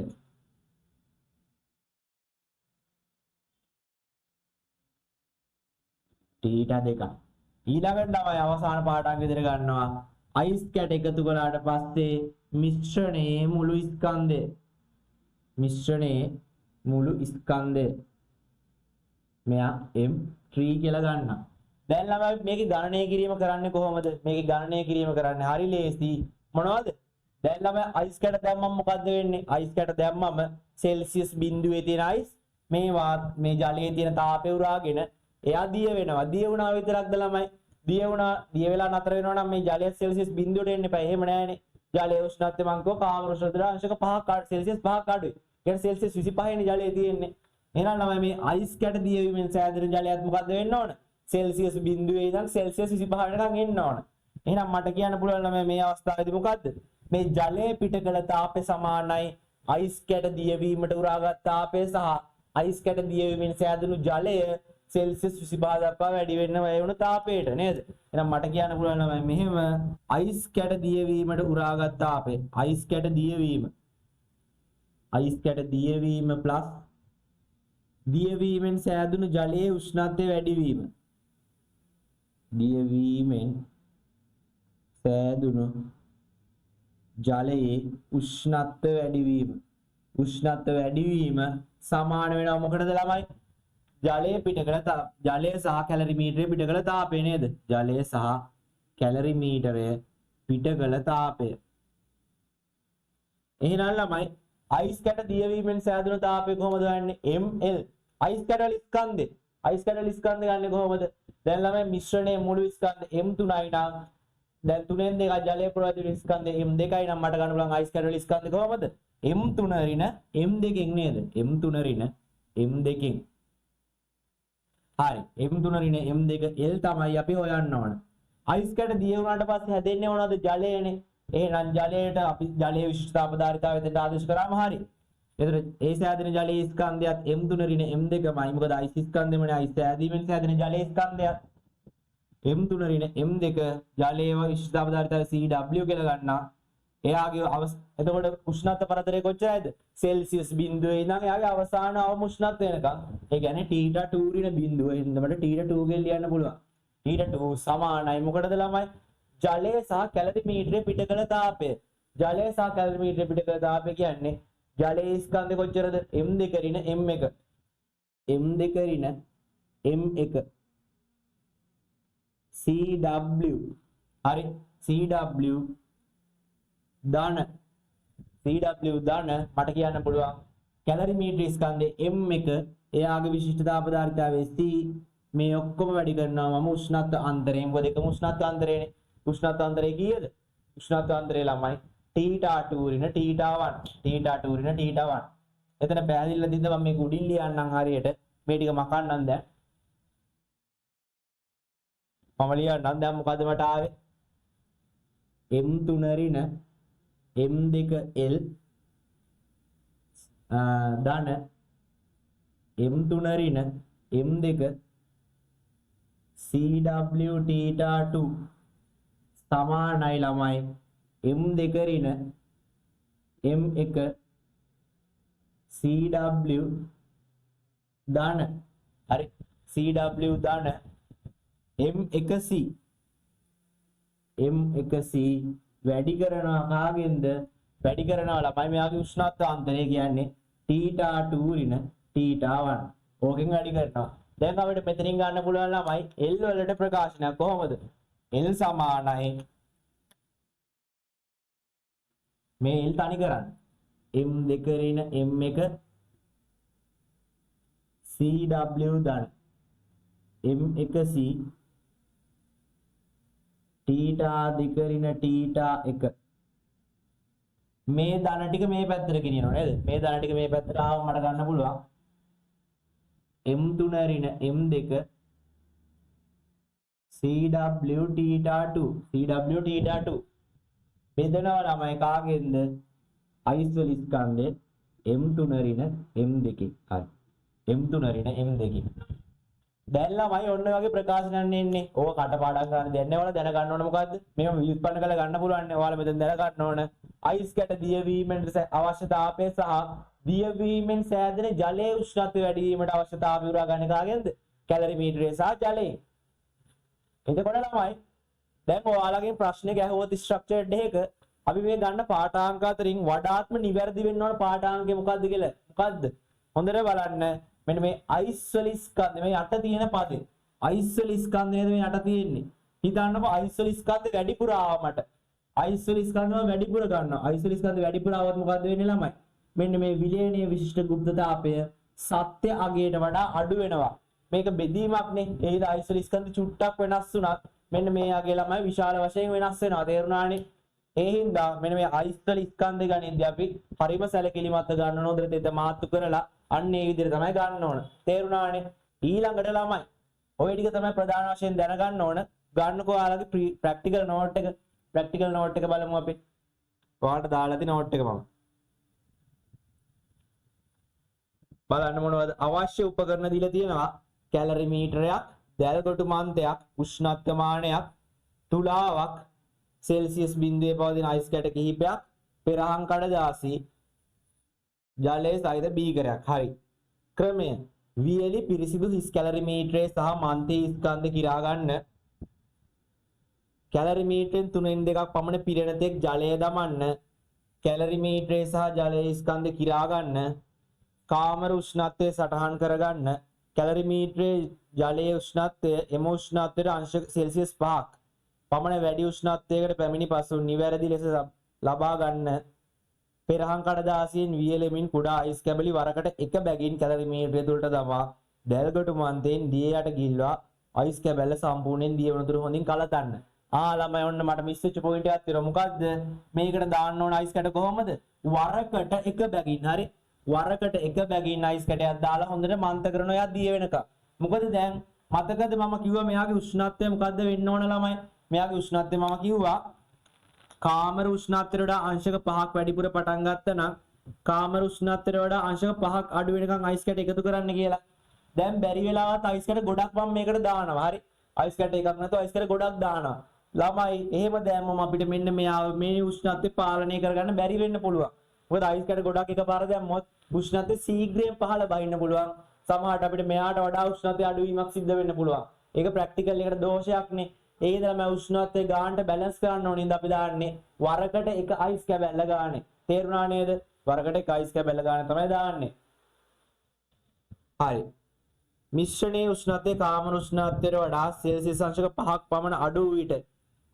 ටීටා දෙක. ඊළඟට තමයි අවසාන පාඨාංග විදිහට ගන්නවා. අයිස් කැට එකතු කළාට පස්සේ මිශ්‍රණයේ මුළු ස්කන්ධය. මිශ්‍රණයේ මුළු ස්කන්ධය. මෙයා M3 කියලා ගන්නවා. දැන් ළමයි මේකේ ගණනය කිරීම කරන්නේ කොහොමද? මේකේ ගණනය කිරීම කරන්නේ හරි ලේසි. මොනවද? දැන් ළමයි අයිස් කැට දැම්මම මොකද්ද වෙන්නේ? අයිස් කැට දැම්මම සෙල්සියස් බිඳුවේ තියෙන අයිස් මේ ජලයේ තියෙන තාපය උරාගෙන එයා දිය වෙනවා. දිය වුණා විතරක්ද ළමයි? දිය වෙලා නතර වෙනවා නම් මේ ජලය සෙල්සියස් බිඳුවට එන්න එපා. එහෙම නෑනේ. ජලයේ උෂ්ණත්වය මං කිව්වා කාමර උෂ්ණත්වය අංශක 5ක් සෙල්සියස් 5ක් අඩුයි. කියන්නේ සෙල්සියස් 25 නේ ජලයේ තියෙන්නේ. එහෙනම් ළමයි මේ අයිස් කැට දියවීමෙන් සෑදෙන ජලයත් මොකද්ද වෙන්න ඕන? සෙල්සියස් බිඳුවේ ඉඳන් සෙල්සියස් 25 වෙනකන් එන්න ඕන. එහෙනම් මට කියන්න පුළුවන් ළමයි මේ අවස්ථාවේදී මොකද්ද? මේ ජලයේ පිට කළ තාපය සමානයි අයිස් කැට දියවීමට උරාගත් තාපය සහ අයිස් කැට දියවීමෙන් සෑදුණු ජලය සෙල්සියස් 25 දක්වා වැඩි වෙන්න වුණ තාපයට නේද? එහෙනම් මට කියන්න පුළුවන් ළමයි මෙහෙම අයිස් කැට දියවීමට උරාගත් තාපය අයිස් කැට දියවීම ප්ලස් දියවීමෙන් සෑදුණු ජලයේ උෂ්ණත්වය වැඩිවීම. දියවීමෙන් සෑදුණු ජලයේ උෂ්ණත්වය වැඩිවීම. උෂ්ණත්වය වැඩිවීම සමාන වෙනවා මොකටද ළමයි? ජලයේ පිටකල ජලය සහ කැලරිමීටරය පිටකල තාපය නේද? ජලය සහ කැලරිමීටරය පිටකල තාපය. එහෙනම් ළමයි අයිස් කැට දියවීමෙන් සෑදුණු තාපය කොහොමද ගන්නෙ? ml. අයිස් කැටවල ස්කන්ධය. අයිස් කැටවල ස්කන්ධය ගන්නෙ කොහොමද? දැන් ළමයි මිශ්‍රණයේ මුළු ස්කන්ධ m3යි නම් දැන් 3ෙන් 2 ජලයේ ප්‍රවාහය ස්කන්ධය m2යි නම් මට ගන්න පුළුවන් අයිස් කැටවල ස්කන්ධය කොහොමද? m3 ඍණ m2කින් නේද? m3 ඍණ m2කින්. හරි. m3 ඍණ m2 l තමයි අපි හොයන්න ඕන. අයිස් කැට දිය වුණාට පස්සේ හැදෙන්නේ මොනවද? ජලයනේ. එහෙනම් ජලයට අපි ජලයේ විශිෂ්ට අපදාරිතාවය දෙන්න ආදේශ කරාම හරි. එතකොට ඒ සෑදෙන ජලයේ ස්කන්ධයත් m3 ඍණ m2මයි. මොකද අයිස් ස්කන්ධෙමනේ අයිස් සෑදීමෙන් සෑදෙන ජලයේ ස්කන්ධයත් m3 ඍණ m2 ජලයේ විශිෂ්ට අපදාරිතාවය Cw කියලා ගන්නවා. එයාගේ එතකොට උෂ්ණත්ව පරතරය කොච්චරයිද? සෙල්සියස් බිඳුවේ ඉඳන් එයාගේ අවසාන අවම උෂ්ණත්වය වෙනකන්. ඒ කියන්නේ θ2 ඍණ බිඳුව. එහෙනම් මට θ2 ගෙන් ලියන්න පුළුවන්. θ2 සමානයි මොකටද ළමයි? ජලය සහ කැලරිමීටරය පිටකල තාපය. ජලය සහ කැලරිමීටරය පිටකල තාපය කියන්නේ ජලයේ ස්කන්ධය කොච්චරද? m2 ඍණ m1. m2 ඍණ m1 Cw. හරි. Cw ධන මට කියන්න පුළුවන් කැලරිමීටර ස්කන්ධය m1 එයාගේ විශිෂ්ට තාපදාරිතාවය C මේ ඔක්කොම වැඩි කරනවා මම උෂ්ණත්ව අන්තරයෙන්. මොකද එකම උෂ්ණත්ව අන්තරයනේ. උෂ්ණත්ව අන්තරය කීයද? උෂ්ණත්ව අන්තරය ළමයි θ2 ඍණ θ1. θ2 ඍණ θ1. එතන පැහැදිලිව දින්ද මම මේක උඩින් ලියන්නම් හරියට. මේ ටික මකන්නම් දැන්. මම ලියන්නම් දැන් මොකද මට ආවේ? m3 ඍණ m2l ධන m3 ඍණ m2 Cw θ2 සමානයි ළමයි m2 ඍණ m1 Cw ධන. හරි. Cw ධන m1c m1c වැඩි කරනවා කාගෙන්ද? වැඩි කරනවා ළමයි මෙයාගේ උෂ්ණත්ව අන්තරය කියන්නේ θ2 ඍණ θ1. ඕකෙන් වැඩි කරනවා. දැන් අපිට මෙතනින් ගන්න පුළුවන් ළමයි L වලට ප්‍රකාශනයක් කොහොමද? L සමානයි මේ L තනි කරන්න m2 ඍණ m1 CW ධන M1C තීටා දෙකරින තීටා 1 මේ ධන ටික මේ පැත්තට ගෙනියනවා නේද? මේ ධන ටික මේ පැත්තට ආවම මට ගන්න පුළුවන් M3 රින M2 CW theta 2 CW theta 2 බෙදනවා ළමයි කාගෙන්ද? අයිසොල ස්කන්ධේ M3 රින M2 හරි M3 රින M2 දැන් ළමයි ඔන්න වගේ ප්‍රකාශනයක් එන්නේ. ඕක කටපාඩම් කරන්න දෙන්නේ ඔයාලා දැනගන්න ඕන මොකද්ද? මේව ව්‍යුත්පන්න කරලා ගන්න පුළුවන් නේ. ඔයාලා මෙතන දැනගන්න ඕන. අයිස් කැට දියවීමෙන් අවශ්‍ය තාපය සහ දියවීමෙන් සෑදෙන ජලයේ උෂ්ණත්වය වැඩි වීමට අවශ්‍ය තාපය උරා ගන්න කාගෙන්ද? කැලරිමීටරය සහ ජලයෙන්. එතකොට ළමයි දැන් ඔයාලගෙන් ප්‍රශ්නයක් ඇහුවොත් ස්ට්‍රක්චර්ඩ් එකක අපි මේ ගන්න පාඨාංක අතරින් වඩාත්ම නිවැරදි වෙන්න ඕන පාඨාංකය මොකද්ද කියලා. මොකද්ද? හොඳට බලන්න. මෙන්න මේ අයිස්වල ස්කන්ධ මේ යට තියෙන පදේ. අයිස්වල ස්කන්ධ නේද මේ යට තියෙන්නේ. හිතන්නකෝ අයිස්වල ස්කන්ධ වැඩිපුර ආවමට. අයිස්වල ස්කන්ධ වැඩිපුර ගන්නවා. අයිස්වල ස්කන්ධ වැඩිපුර આવොත් මොකද්ද වෙන්නේ ළමයි? මෙන්න මේ විලයනීය විශිෂ්ට ගුප්තතාපය සත්‍ය අගයට වඩා අඩු වෙනවා. මේක බෙදීමක් නේ. ඒ හින්දා අයිස්වල ස්කන්ධ චුට්ටක් වෙනස් වුණත් මෙන්න මේ අගේ ළමයි විශාල වශයෙන් වෙනස් වෙනවා. තේරුණානේ? ඒ හින්දා මෙන්න මේ අයිස්වල ස්කන්ධ ගණින්දී අපි පරිම සැලකිලිමත් ගන්න ඕන දෙත මාතු කරලා අන්න ඒ විදිහට තමයි ගන්න ඕන. තේරුණානේ? ඊළඟට ළමයි ඔය ටික තමයි ප්‍රධාන වශයෙන් දැනගන්න ඕන. ගන්නකෝ ඔයාලගේ ප්‍රැක්ටිකල් නෝට් එක. ප්‍රැක්ටිකල් නෝට් එක බලමු අපි. ඔයාලට දාලා තියෙන නෝට් එක මම. බලන්න මොනවද අවශ්‍ය උපකරණ දීලා තියෙනවා. කැලරිමීටරයක්, දැල්කොටු මන්තයක්, උෂ්ණත්වමානයක්, තුලාවක්, සෙල්සියස් බිඳුවේ පවතින අයිස් කැට කිහිපයක්, පෙරහන් කඩදාසි, ජලයේ සහිත බීකරයක්. හරි. ක්‍රමය වියලි පිරිසිදු හිස් කැලරිමීටරයේ සහ මන්තයේ ස්කන්ධ කිරා ගන්න. කැලරිමීටරෙන් 3/2ක් පමණ පිරෙන තෙක් ජලය දමන්න. කැලරිමීටරයේ සහ ජලයේ ස්කන්ධ කිරා ගන්න. කාමර උෂ්ණත්වය සටහන් කරගන්න. කැලරිමීටරයේ ජලයේ උෂ්ණත්වය එම උෂ්ණත්වයට අංශ සෙල්සියස් 5ක් පමණ වැඩි උෂ්ණත්වයකට පැමිණි පසු නිවැරදි ලෙස ලබා ගන්න. පෙරහන් කඩදාසියෙන් වියලෙමින් කුඩා අයිස් කැබලි වරකට එක බැගින් කැලරිමීටරය තුළට දමා දැල්ගොටු මන්තයෙන් දිය යට ගිල්වා අයිස් කැබැල්ල සම්පූර්ණයෙන් දිය වන තුරු හොඳින් කලතන්න. ළමයි ඔන්න මට මිස් වෙච්ච පොයින්ට් එකක් තියෙනවා. මොකද්ද? මේකට දාන්න ඕන අයිස් කැට කොහොමද? වරකට එක බැගින්. හරි. වරකට එක බැගින් අයිස් කැටයක් දාලා හොඳට මන්ත කරනවා යා දිය වෙනකම්. මොකද දැන් මතකද මම කිව්වා මෙයාගේ උෂ්ණත්වය මොකද්ද වෙන්න ඕන ළමයි? මෙයාගේ උෂ්ණත්වය මම කිව්වා කාමර උෂ්ණත්වයට වඩා අංශක 5ක් වැඩිපුර පටන් ගත්තා නම් කාමර උෂ්ණත්වයට වඩා අංශක 5ක් අඩු වෙනකන් අයිස් කැට එකතු කරන්න කියලා. දැන් බැරි වෙලාවත් අයිස් කැට ගොඩක් මම මේකට දානවා. හරි. අයිස් කැට එකක් නැතුව අයිස් කැට ගොඩක් දානවා. ළමයි එහෙම දැම්මම අපිට මෙන්න මේ උෂ්ණත්වය පාලනය කරගන්න බැරි වෙන්න පුළුවන්. මොකද අයිස් කැට ගොඩක් එකපාර දැම්මොත් උෂ්ණත්වය ශීඝ්‍රයෙන් පහළ බහින්න පුළුවන්. සමහරට අපිට මෙයාට වඩා උෂ්ණත්වය අඩුවීමක් සිද්ධ වෙන්න පුළුවන්. ඒක ප්‍රැක්ටිකල් එකට දෝෂයක් නේ. ඒ හින්දා මම උෂ්ණත්වය ගානට බැලන්ස් කරන්න ඕනේ. ඉතින් අපි දාන්නේ වරකට එක අයිස් කැබැල්ල ගානේ. තේරුණා නේද? වරකට එක අයිස් කැබැල්ල ගානේ තමයි දාන්නේ. හරි. මිශ්‍රණයේ උෂ්ණත්වය කාමර උෂ්ණත්වයට වඩා සෙල්සියස් අංශක 5ක් පමණ අඩු වූ විට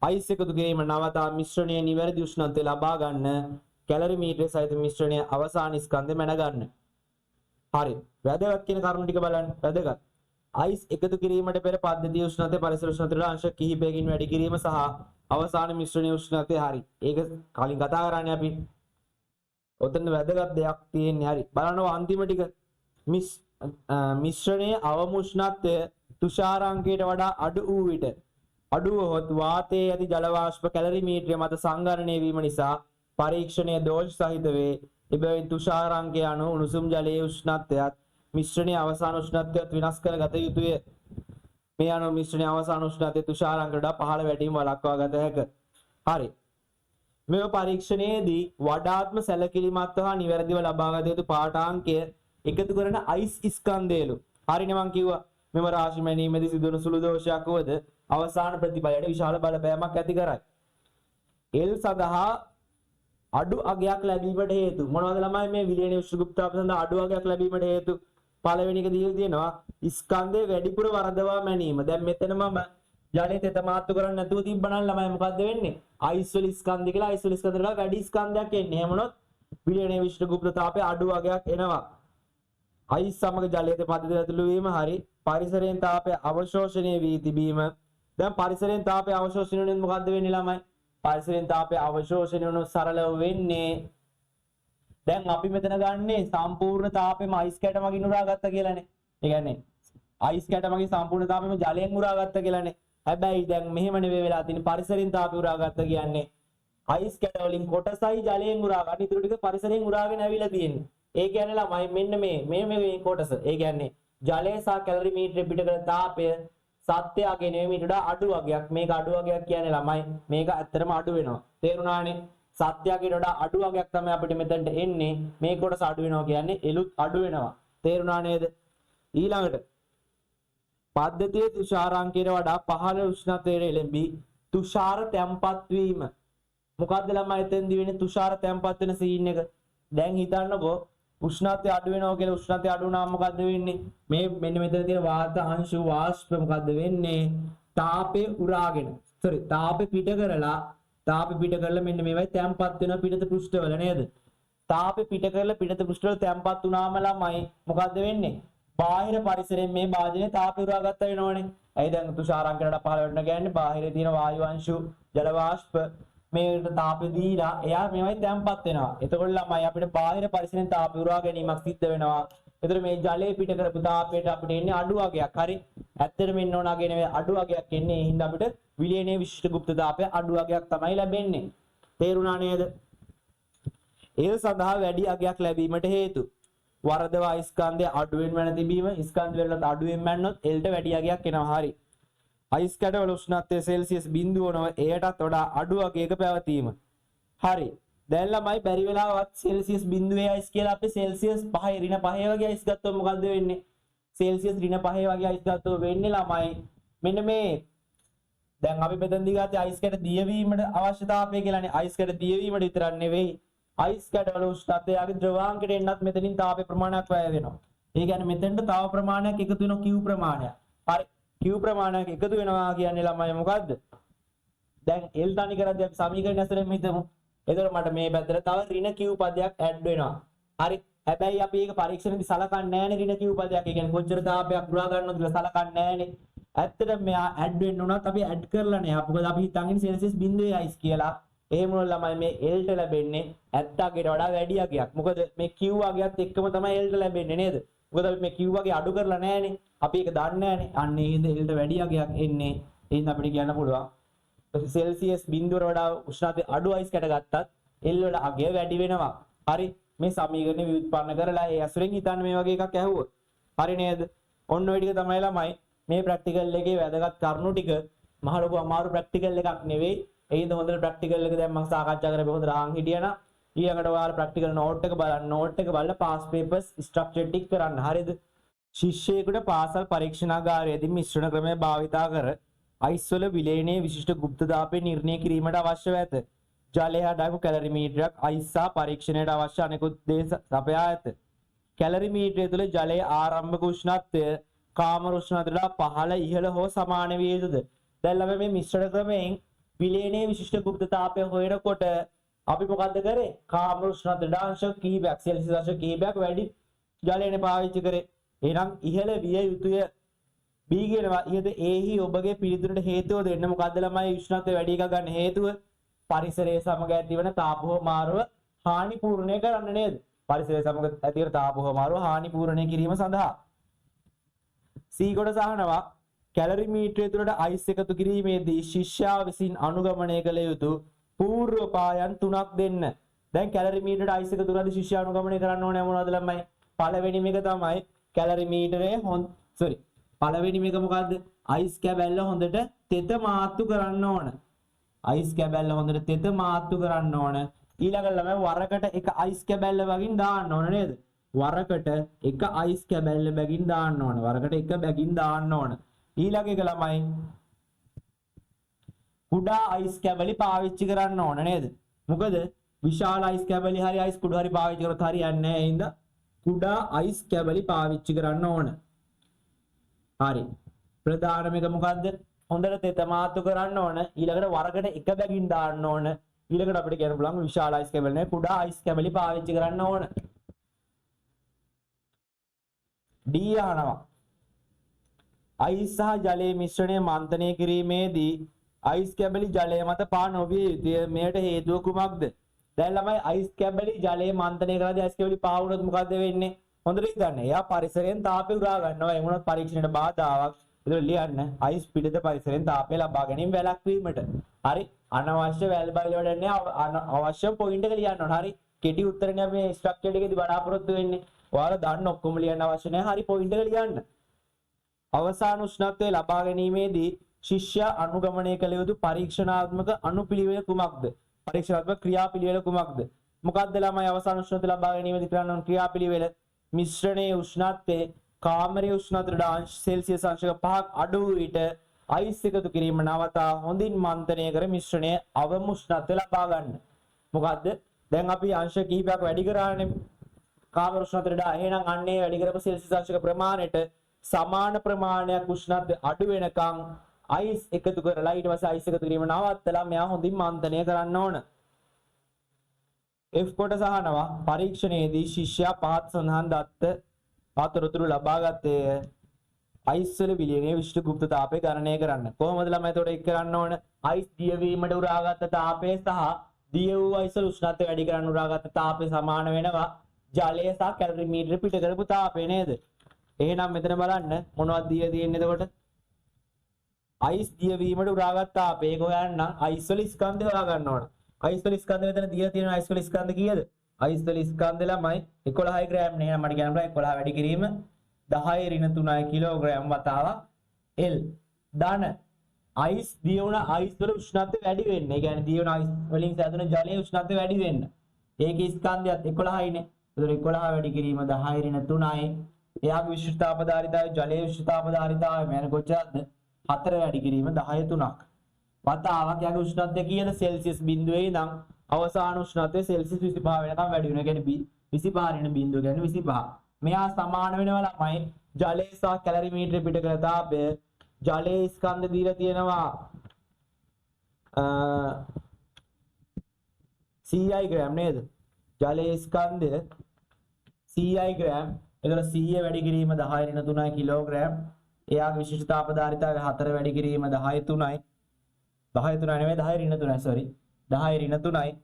අයිස් එකතු කිරීම නවතා මිශ්‍රණයේ නිවැරදි උෂ්ණත්වය ලබා ගන්න. කැලරිමීටරය සහිත මිශ්‍රණයේ අවසාන ස්කන්ධය මැන ගන්න. හරි. වැදගත් කියන කරුණු ටික බලන්න. වැදගත්. අයිස් එකතු කිරීමට පෙර පද්ධතිය උෂ්ණත්වය පරිසර උෂ්ණත්වයට අංශ කිහිපයකින් වැඩි කිරීම සහ අවසාන මිශ්‍රණයේ උෂ්ණත්වය. හරි. ඒක කලින් කතා කරන්නේ අපි. ඔතන වැදගත් දෙයක් තියෙන්නේ. හරි. බලනවා අන්තිම ටික. මිශ්‍රණයේ අවම උෂ්ණත්වය තුෂාරාංකයට වඩා අඩු වූ විට අඩුවහොත් වාතයේ ඇති ජල වාෂ්ප කැලරිමීටරය මත සංගණනය වීම නිසා පරීක්ෂණය දෝෂ සහිත වේ. එබැවින් තුෂාරාංකය අනුව උණුසුම් ජලයේ උෂ්ණත්වයත් මිශ්‍රණයේ අවසාන උෂ්ණත්වයත් වෙනස් කර ගත යුතුය. මේ අනුව මිශ්‍රණයේ අවසාන උෂ්ණත්වය තුෂාරාංකයට වඩා පහළ වැටීම වළක්වා ගත හැකිය. හරි. මේ පරීක්ෂණයේදී වඩාත්ම සැලකිලිමත්ව හා නිවැරදිව ලබා ගත යුතු පාඨාංකය එකතු කරන අයිස් ස්කන්ධයලු. හරිනේ මං කිව්වා. මෙම රාශි මැනීමේදී සිදුවන සුළු දෝෂයක් වුවද අවසාන ප්‍රතිඵලයට විශාල බලපෑමක් ඇති කරයි. L සඳහා අඩු අගයක් ලැබීමට හේතු මොනවද ළමයි? මේ විලයනීය උෂ්ණගුප්තාප සඳහා අඩු අගයක් ලැබීමට හේතු පළවෙනි එක දීලා තියෙනවා ස්කන්ධය වැඩිපුර වරදවා ගැනීම. දැන් මෙතන මම ජලයේ තෙත මාත්තු කරන්නේ නැතුව තිබ්බනම් ළමයි මොකද්ද වෙන්නේ? අයිස් වල ස්කන්ධය කියලා අයිස් වල ස්කන්ධවල වැඩි ස්කන්ධයක් එන්නේ. එහෙම වුණොත් විලයනීය උෂ්ණගුප්තාපයේ අඩු අගයක් එනවා. අයිස් සමග ජලයේ පද්ධතිය ඇතුළු වීම හරි පරිසරයෙන් තාපය අවශෝෂණය වී තිබීම. දැන් පරිසරයෙන් තාපය අවශෝෂණය වෙන්නේ මොකද්ද වෙන්නේ ළමයි? පරිසරයෙන් තාපය අවශෝෂණය වුණු සරලව වෙන්නේ දැන් අපි මෙතන ගන්නේ සම්පූර්ණ තාපෙම අයිස් කැට මගින් උරාගත්තා කියලානේ. ඒ කියන්නේ අයිස් කැට මගින් සම්පූර්ණ තාපෙම ජලයෙන් උරාගත්තා කියලානේ. හැබැයි දැන් මෙහෙම නෙවෙයි වෙලා තියෙන්නේ පරිසරයෙන් තාපය උරාගත්තා කියන්නේ අයිස් කැට වලින් කොටසයි ජලයෙන් උරාගන්න. ඊටු ටික පරිසරයෙන් උරාගෙන ඇවිල්ලා තියෙන්නේ. ඒ කියන්නේ ළමයි මෙන්න මේ කොටස. ඒ කියන්නේ ජලය සහ කැලරිමීටරය පිට කරන තාපය සත්‍යයගේ නෙවෙයි ඊට වඩා අඩු වගයක්. මේක අඩු වගයක් කියන්නේ ළමයි මේක ඇත්තටම අඩු වෙනවා. තේරුණානේ? සත්‍යයගේ වඩා අඩු වගයක් තමයි අපිට මෙතනට එන්නේ. මේ කොටස අඩු වෙනවා කියන්නේ එළුත් අඩු වෙනවා. තේරුණා නේද? ඊළඟට පද්ධතියේ තුෂාරාංකයට වඩා පහළ උෂ්ණත්වයට එළඹී තුෂාර තැම්පත් වීම. මොකද්ද ළමයි එතෙන්දි වෙන්නේ තුෂාර තැම්පත් වෙන සීන් එක? දැන් හිතන්නකෝ උෂ්ණත්වය අඩු වෙනවා කියලා උෂ්ණත්වය අඩු වුණාම මොකද්ද වෙන්නේ? මේ මෙන්න මෙතන තියෙන වාත අංශු වාෂ්ප මොකද්ද වෙන්නේ? තාපේ උරාගෙන. තාපේ පිට කරලා මෙන්න මේවයි තැම්පත් වෙන පිටත පෘෂ්ඨවල නේද? තාපේ පිට කරලා පිටත පෘෂ්ඨවල තැම්පත් වුණාම ළමයි මොකද්ද වෙන්නේ? බාහිර පරිසරයෙන් මේ භාජනයේ තාපය උරාගත්ත වෙනවනේ. ඇයි දැන් තුෂාරාංකයට පහළ වෙන්න ගන්නේ? බාහිරේ තියෙන වායු අංශු ජල වාෂ්ප මේකට තාපය දීලා එයා මේවයි තැම්පත් වෙනවා. එතකොට ළමයි අපිට බාහිර පරිසරයෙන් තාපය උරා ගැනීමක් සිද්ධ වෙනවා. එතකොට මේ ජලයේ පිට කරපු තාපයට අපිට එන්නේ අඩු වගයක්. හරි. ඇත්තටම එන්න ඕන වගේ නෙවෙයි අඩු වගයක් එන්නේ. ඒ හින්දා අපිට විලයනයේ විශිෂ්ට ගුප්ත තාපය අඩු වගයක් තමයි ලැබෙන්නේ. තේරුණා නේද? ඒ සඳහා වැඩි අගයක් ලැබීමට හේතු වරදව අයිස්කන්ධය අඩුවෙන් වෙන තිබීම. ස්කන්ධ වලට අඩුවෙන් මැන්නොත් එල්ට වැඩි අගයක් එනවා. හරි. අයිස් කැටවල උෂ්ණත්වය සෙල්සියස් 0.9 එයටත් වඩා අඩු වගයක පැවතීම. හරි. දැන් ළමයි බැරි වෙලාවත් සෙල්සියස් 0.1 අයිස් කියලා අපි සෙල්සියස් 5 ඍණ 5 වගේ අයිස් ගත්තොත් මොකද්ද වෙන්නේ? සෙල්සියස් ඍණ 5 වගේ අයිස් ගත්තොත් වෙන්නේ ළමයි මෙන්න මේ දැන් අපි මෙතනදී ගත්තේ අයිස් කැට දියවීමට අවශ්‍යතාවය කියලානේ. අයිස් කැට දියවීමට විතරක් නෙවෙයි අයිස් කැටවල උෂ්ණත්වයගේ ද්‍රවාංකයට එන්නත් මෙතනින් තාපේ ප්‍රමාණයක් වැය වෙනවා. ඒ කියන්නේ මෙතෙන්ට තව ප්‍රමාණයක් එකතු වෙනවා Q ප්‍රමාණයක්. හරි. Q ප්‍රමාණයක් එකතු වෙනවා කියන්නේ ළමයි මොකද්ද? දැන් L තනි කරද්දී අපි සමීකරණ ඇසුරෙන් හිතමු. එතකොට මට මේ පැත්තට තව ඍණ Q පදයක් ඇඩ් වෙනවා. හරි. හැබැයි අපි ඒක පරීක්ෂණෙදි සලකන්නේ නැහැනේ ඍණ Q පදයක්. ඒ කියන්නේ කොච්චර තාපයක් පුරා ගන්නවද කියලා සලකන්නේ නැහැනේ. ඇත්තටම මෙයා ඇඩ් වෙන්න උනත් අපි ඇඩ් කරලා නැහැ. මොකද අපි හිතන් ඉන්නේ සෙල්සියස් 0.1 කියලා. එහෙම වුණොත් ළමයි මේ L ට ලැබෙන්නේ 70කට වඩා වැඩි අගයක්. මොකද මේ Q අගයත් එක්කම තමයි L ට ලැබෙන්නේ නේද? මොකද අපි මේ Q අගය අඩු කරලා නැහැනේ. අපි ඒක දන්නේ නැහැනේ. අන්න ඒ හින්දා L ට වැඩි අගයක් එන්නේ. ඒ හින්දා අපිට කියන්න පුළුවන්. සෙල්සියස් 0 වඩා උෂ්ණත්වය අඩු අයිස් කැට ගත්තත් L වල අගය වැඩි වෙනවා. හරි. මේ සමීකරණය ව්‍යුත්පන්න කරලා ඒ ඇසුරෙන් හිතන්න මේ වගේ එකක් ඇහුවොත්. හරි නේද? ඔන්න ඔය ටික තමයි ළමයි මේ ප්‍රැක්ටිකල් එකේ වැදගත් කරුණු ටික. මහ ලොකු අමාරු ප්‍රැක්ටිකල් එකක් නෙවෙයි. ඒ හින්දා හොඳට ප්‍රැක්ටිකල් එක දැන් මම සාකච්ඡා කරේ හොඳට ආන් හිටියනම් ඊළඟට ඔයාලා ප්‍රැක්ටිකල් නෝට් එක බලන්න. නෝට් එක බලලා පාස් පේපර්ස් ස්ට්‍රක්චර් ටික කරන්න. හරිද? ශිෂ්‍යයෙකුට පාසල් පරීක්ෂණාගාරයේදී මිශ්‍රණ ක්‍රමය භාවිතා කර අයිස් වල විලයනයේ විශිෂ්ට ගුප්ත දාපය නිර්ණය කිරීමට අවශ්‍ය ඇත. ජලය හදාගු කැලරිමීටරයක් අයිස් සහ පරීක්ෂණයට අවශ්‍ය අනෙකුත් දේ සපයා ඇත. කැලරිමීටරය තුළ ජලයේ ආරම්භක උෂ්ණත්වය කාමර උෂ්ණත්වයට පහළ ඉහළ හෝ සමාන විය යුතුද? දැන් ළමයි මේ මිශ්‍රණ ක්‍රමයෙන් විලයනයේ විශිෂ්ට ගුප්ත තාපය හොයනකොට අපි මොකද්ද කරේ? කාමර උෂ්ණත්වයට අංශ කිහිපයක් සෙල්සියස් අංශ කිහිපයක් වැඩි ජලයනේ පාවිච්චි කරේ. එහෙනම් ඉහළ විය යුතුය. B කියනවා ඉහත ඒහි ඔබගේ පිළිතුරට හේතුව දෙන්න. මොකද්ද ළමයි උෂ්ණත්වය වැඩි එකක් ගන්න හේතුව? පරිසරයේ සමග ඇතිවන තාපහෝ මාරුව හානි පූර්ණය කරන්න නේද? පරිසරයේ සමග ඇතිවන තාපහෝ මාරුව හානි පූර්ණය කිරීම සඳහා. C කොටස අහනවා කැලරිමීටරය තුළට අයිස් එකතු කිරීමේදී ශිෂ්‍යයා විසින් අනුගමනය කළ යුතු පූර්වපායන් 3ක් දෙන්න. දැන් කැලරිමීටරයට අයිස් එකතු කරද්දී ශිෂ්‍යයා අනුගමනය කරන්න ඕනේ මොනවද ළමයි? පළවෙනි මේක තමයි කැලරිමීටරයේ පළවෙනි මේක මොකද්ද? අයිස් කැබැල්ල හොඳට තෙත මාත්තු කරන්න ඕන. අයිස් කැබැල්ල හොඳට තෙත මාත්තු කරන්න ඕන. ඊළඟට ළමයි වරකට එක අයිස් කැබැල්ල වගින් දාන්න ඕන නේද? වරකට එක අයිස් කැබැල්ල බැගින් දාන්න ඕන. වරකට එක බැගින් දාන්න ඕන. ඊළඟ එක ළමයි කුඩා අයිස් කැබලි පාවිච්චි කරන්න ඕන නේද? මොකද විශාල අයිස් කැබලි හරි අයිස් කුඩු හරි පාවිච්චි කරොත් හරියන්නේ නැහැ. ඒ හින්දා කුඩා අයිස් කැබලි පාවිච්චි කරන්න ඕන. හරි. ප්‍රධානම එක මොකද්ද? හොඳට තෙත මාත්තු කරන්න ඕන. ඊළඟට වරකට එක බැගින් දාන්න ඕන. ඊළඟට අපිට කියන්න පුළුවන් විශාල අයිස් කැබලි නේ කුඩා අයිස් කැබලි පාවිච්චි කරන්න ඕන. D අහනවා. අයිස් සහ ජලයේ මිශ්‍රණය මන්ථනය කිරීමේදී අයිස් කැබලි ජලය මත පා නොවිය යුතුය. මෙයට හේතුව කුමක්ද? දැන් ළමයි අයිස් කැබලි ජලයේ මන්ථනය කරද්දී අයිස් කැබලි පහ වුණොත් මොකද වෙන්නේ? හොඳට හිතන්න. එයා පරිසරයෙන් තාපය උරා ගන්නවා. ඒ වුණත් පරීක්ෂණයට බාධාවක්. ඒක ලියන්න. අයිස් පිටත පරිසරයෙන් තාපය ලබා ගැනීම වැළැක්වීමට. හරි. අනවශ්‍ය වැල් බයිල වලට අවශ්‍ය පොයින්ට් එක ලියන්න ඕන. හරි. කෙටි උත්තරනේ අපි මේ ස්ට්‍රක්චර් එකේදී බලාපොරොත්තු වෙන්නේ. ඔයාලා දන්න ඔක්කොම ලියන්න අවශ්‍ය නැහැ. හරි පොයින්ට් එක ලියන්න. අවසාන උෂ්ණත්වය ලබා ගැනීමේදී ශිෂ්‍යයා අනුගමනය කළ යුතු පරීක්ෂණාත්මක අනුපිළිවෙල කුමක්ද? පරීක්ෂණාත්මක ක්‍රියාපිළිවෙල කුමක්ද? මොකක්ද ළමයි අවසාන උෂ්ණත්වය ලබා ගැනීමේදී කරන්න ඕන ක්‍රියාපිළිවෙල? මිශ්‍රණයේ උෂ්ණත්වයේ කාමරයේ උෂ්ණත්වයට අංශ සෙල්සියස් අංශක 5ක් අඩු වූ විට අයිස් එකතු කිරීම නවතා හොඳින් මන්ථනය කර මිශ්‍රණයේ අවම උෂ්ණත්වය ලබා ගන්න. මොකද්ද? දැන් අපි අංශ කිහිපයක් වැඩි කරානේ. කාමර උෂ්ණත්වයට එහෙනම් අන්නේ වැඩි කරපු සෙල්සියස් අංශක ප්‍රමාණයට සමාන ප්‍රමාණයක් උෂ්ණත්වය අඩු වෙනකන් අයිස් එකතු කරලා ඊට පස්සේ අයිස් එකතු කිරීම නවත්තලා මෙයා හොඳින් මන්ථනය කරන්න ඕන. F කොටස අහනවා පරීක්ෂණයේදී ශිෂ්‍යයා පහත් සඳහන් දත්ත අතරතුරු ලබාගත්තේ අයිස් වල විලයනයේ විශිෂ්ට ගුප්ත තාපය ගණනය කරන්න. කොහොමද ළමයි එතකොට ඒක කරන්න ඕන? අයිස් දියවීමට උරාගත්ත තාපය සහ දිය වූ අයිස් වල උෂ්ණත්වය වැඩි කරන්න උරාගත්ත තාපය සමාන වෙනවා ජලය සහ කැලරිමීටර පිට කරපු තාපය නේද? එහෙනම් මෙතන බලන්න මොනවද දිය තියෙන්නේ එතකොට? අයිස් දියවීමට උරාගත් තාපය. ඒක හොයන්න අයිස් වල ස්කන්ධය හොයා ගන්න ඕන. අයිස් වල ස්කන්ධය මෙතන දීලා තියෙන අයිස් වල ස්කන්ධ කීයද? අයිස් වල ස්කන්ධ ළමයි 11 ග්‍රෑම් නේ. එහෙනම් මට කියන්න බෑ 11 වැඩි කිරීම 10 කිලෝග්‍රෑම් වතාවක් L. ධන අයිස් දිය වුණ අයිස් වල උෂ්ණත්වය වැඩි වෙන්න. ඒ කියන්නේ දිය වුණ අයිස් වලින් සැදුන ජලයේ උෂ්ණත්වය වැඩි වෙන්න. ඒකේ ස්කන්ධයත් 11යිනේ. ඒතර 11 වැඩි කිරීම 10 එයාගේ විශිෂ්ටතාපධාරිතාවය ජලයේ විශිෂ්ටතාපධාරිතාවය මෙන්න කොච්චරද? 4 වැඩි කිරීම 10 වතාවක්. යාගේ උෂ්ණත්වය කීයද? සෙල්සියස් බිඳුවේ ඉඳන් අවසාන උෂ්ණත්වය සෙල්සියස් 25 වෙනකම් වැඩි වෙනවා. කියන්නේ 25 රින බිඳුව කියන්නේ 25. මෙයා සමාන වෙනවා ළමයි ජලයේ සහ කැලරිමීටර පිට කළ තාපය. ජලයේ ස්කන්ධ දීලා තියෙනවා CI ග්‍රෑම් නේද? ජලයේ ස්කන්ධය CI ග්‍රෑම්. එතකොට 100 වැඩි කිරීම 10 කිලෝග්‍රෑම්. එයාගේ විශිෂ්ටතාපධාරිතාවය 4 වැඩි කිරීම 10 නෙමෙයි 10 sorry 10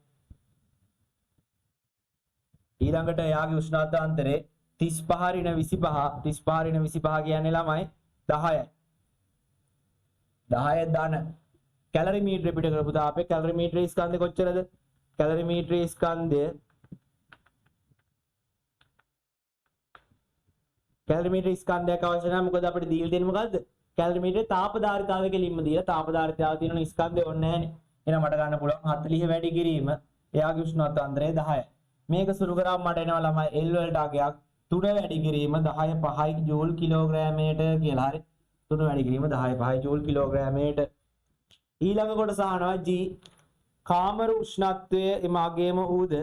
ඊළඟට එයාගේ උෂ්ණත්වාන්තරේ 35 කියන්නේ ළමයි 10යි. 10 ධන කැලරිමීටර පිට කරපු තාපේ කැලරිමීටර ස්කන්ධය කොච්චරද? කැලරිමීටර ස්කන්ධය කැලරිමීටර ස්කන්ධයක් අවශ්‍ය නැහැ. මොකද අපිට දීලා තියෙන්නේ මොකද්ද? කැලරිමීටර තාපධාරිතාවය කෙලින්ම දීලා තාපධාරිතාවය තියෙන ස්කන්ධය ඕනේ නැහැනේ. එහෙනම් මට ගන්න පුළුවන් 40 වැඩි කිරීම එයාගේ උෂ්ණත්වාන්තරය 10යි. මේක සුළු කරාම මට එනවා ළමයි L වලට අගයක් 3 වැඩි කිරීම 10 ජූල් කිලෝග්‍රෑමයට කියලා. හරි. 3 වැඩි කිරීම 10 ජූල් කිලෝග්‍රෑමයට. ඊළඟ කොටස අහනවා G කාමර උෂ්ණත්වය එමාගේම ඌද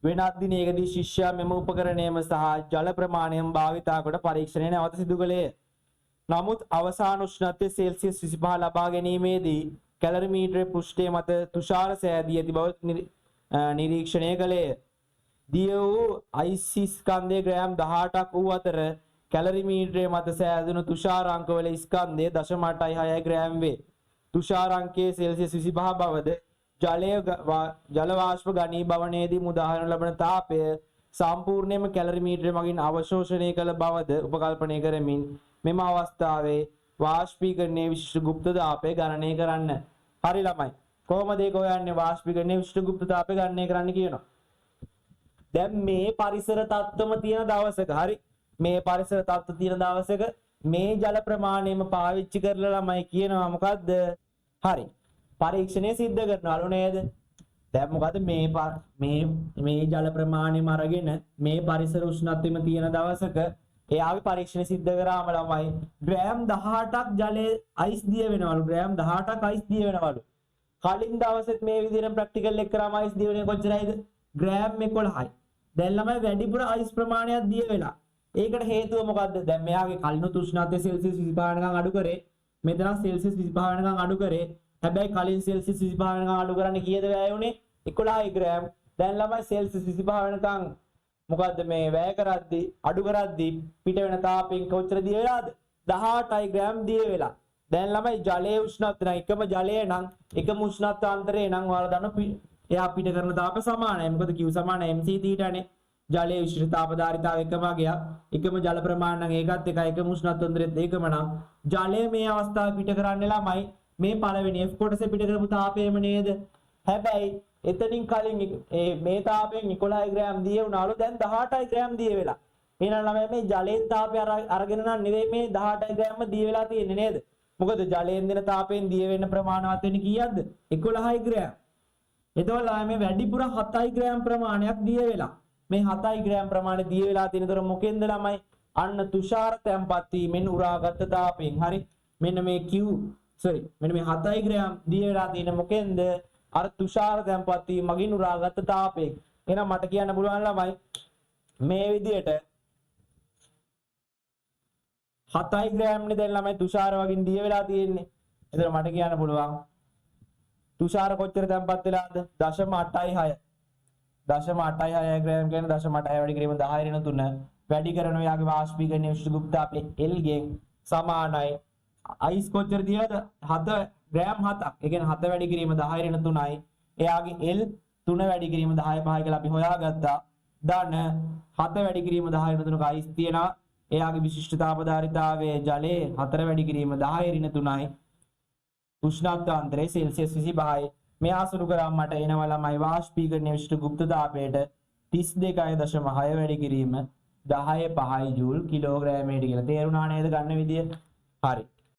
වෙනත් දිනයකදී ශිෂ්‍යයා මෙම උපකරණයම සහ ජල ප්‍රමාණයම භාවිතා කොට පරීක්ෂණය නැවත සිදු කළේය. නමුත් අවසාන උෂ්ණත්වය සෙල්සියස් 25 ලබා ගැනීමේදී කැලරිමීටර පෘෂ්ඨය මත තුෂාර සෑදී ඇති බව නිරීක්ෂණය කළේය. දිය වූ අයිස් ස්කන්ධයේ ග්‍රෑම් 18ක් වූ අතර කැලරිමීටරය මත සෑදුණු තුෂාරාංකවල ස්කන්ධය 0.86 ග්‍රෑම් වේ. තුෂාරාංකයේ සෙල්සියස් 25 බවද ජල වාෂ්ප ඝනීභවනයේදී මුදාහරන ලබන තාපය සම්පූර්ණයෙන්ම කැලරිමීටර මගින් අවශෝෂණය කළ බවද උපකල්පනය කරමින් මෙම අවස්ථාවේ වාෂ්පීකරණයේ විශිෂ්ට ගුප්ත තාපය ගණනය කරන්න. හරි ළමයි. කොහොමද ඒක හොයන්නේ? වාෂ්පීකරණයේ විශිෂ්ට ගුප්ත තාපය ගණනය කරන්න කියනවා. දැන් මේ පරිසර තත්ත්වම තියෙන දවසක හරි මේ පරිසර තත්ත්ව තියෙන දවසක මේ ජල ප්‍රමාණයම පාවිච්චි කරලා ළමයි කියනවා මොකද්ද? හරි. පරීක්ෂණය සිද්ධ කරනවලු නේද? දැන් මොකද මේ ජල ප්‍රමාණයම අරගෙන මේ පරිසර උෂ්ණත්වෙම තියෙන දවසක එයාගේ පරීක්ෂණ සිද්ධ කරාම ළමයි ග්‍රෑම් 18ක් ජලයේ අයිස් දිය වෙනවලු. ග්‍රෑම් 18ක් අයිස් දිය වෙනවලු. කලින් දවසෙත් මේ විදිහට ප්‍රැක්ටිකල් එක කරාම අයිස් දිය වෙන්නේ කොච්චරයිද? ග්‍රෑම් 11යි. දැන් ළමයි වැඩිපුර අයිස් ප්‍රමාණයක් දිය වෙලා. ඒකට හේතුව මොකද්ද? දැන් මෙයාගේ කලිනුත් උෂ්ණත්වය සෙල්සියස් 25 වෙනකන් අඩු කරේ. මෙතන සෙල්සියස් 25 වෙනකන් අඩු කරේ. හැබැයි කලින් සෙල්සියස් 25 වෙනකන් අඩු කරන්න කීයද වැය උනේ? 11 ග්‍රෑම්. දැන් ළමයි සෙල්සියස් 25 වෙනකන් මොකද්ද මේ වැය කරද්දී අඩු කරද්දී පිට වෙන තාපයෙන් කොච්චර දිය වෙලාද? 18යි ග්‍රෑම් දිය වෙලා. දැන් ළමයි ජලයේ උෂ්ණත්වය නම් එකම ජලය නම් එකම උෂ්ණත්වාන්තරය නම් ඔයාලා දන්න එයා පිට කරන තාප සමානයි. මොකද Q සමාන mc θනේ. ජලයේ විශිෂ්ට තාපධාරිතාව එකම ගියා. එකම ජල ප්‍රමාණය නම් ඒකත් එකයි. එකම උෂ්ණත්වාන්තරයත් ඒකම නම් ජලය මේ අවස්ථාවේ පිට කරන්නේ ළමයි මේ පළවෙනි F කොටසේ පිට කරපු තාපයම නේද? හැබැයි එතනින් කලින් මේ තාපයෙන් 11 ග්‍රෑම් දිය වුණාලු දැන් 18 ග්‍රෑම් දිය වෙලා. එහෙනම් ළමයි මේ ජලයෙන් තාපය අරගෙන නම් නෙවෙයි මේ 18 ග්‍රෑම්ම දිය වෙලා තියෙන්නේ නේද? මොකද ජලයෙන් දෙන තාපයෙන් දිය වෙන්න ප්‍රමාණවත් වෙන්නේ කීයක්ද? 11 ග්‍රෑම්. එතකොට මේ වැඩිපුර 7 ග්‍රෑම් ප්‍රමාණයක් දිය වෙලා. මේ 7 ග්‍රෑම් ප්‍රමාණය දිය වෙලා තියෙනතර මොකෙන්ද ළමයි? අන්න තුෂාර තැම්පත් වීමෙන් උරාගත් තාපයෙන්. හරි. මෙන්න මේ මෙන්න මේ 7 ග්‍රෑම් දිය වෙලා තියෙන මොකෙන්ද? අර තුෂාර තැම්පත් වීම මගින් උරාගත් තාපයෙන්. එහෙනම් මට කියන්න පුළුවන් ළමයි මේ විදියට 7 ග්‍රෑම් නේ දැන් ළමයි තුෂාර වගින් දිය වෙලා තියෙන්නේ. එතන මට කියන්න පුළුවන් තුෂාර කොච්චර තැම්පත් වෙලාද? 0.86. 0.86 ග්‍රෑම් කියන්නේ 0.86 වැඩි කිරීම 10 ඍණ 3 වැඩි කරන යාගේ වාෂ්පීකරණයේ විශිෂ්ට ගුප්තාපේ L ගෙන් සමානයි. අයිස් කොච්චර දියවද? 7 ග්‍රෑම් 7ක්. ඒ කියන්නේ 7 වැඩි කිරීම 10 ඍණ 3යි. එයාගේ L 3 වැඩි කිරීම 10 5 කියලා අපි හොයාගත්තා. ධන 7 වැඩි කිරීම 10 ඍණ 3ක අයිස් තියෙනවා. එයාගේ විශිෂ්ට තාපධාරිතාවයේ ජලයේ 4 වැඩි කිරීම 10 ඍණ 3යි. උෂ්ණත්වාන්තරයේ සෙල්සියස් 25යි. මේ ආසුරු කරාම මට එනවා ළමයි වාෂ්පීකරණයේ විශිෂ්ට ගුප්ත තාපයට 32.6 වැඩි කිරීම 10 5 ජූල් කිලෝග්‍රෑමයට කියලා. තේරුණා නේද ගන්න විදිය? හරි.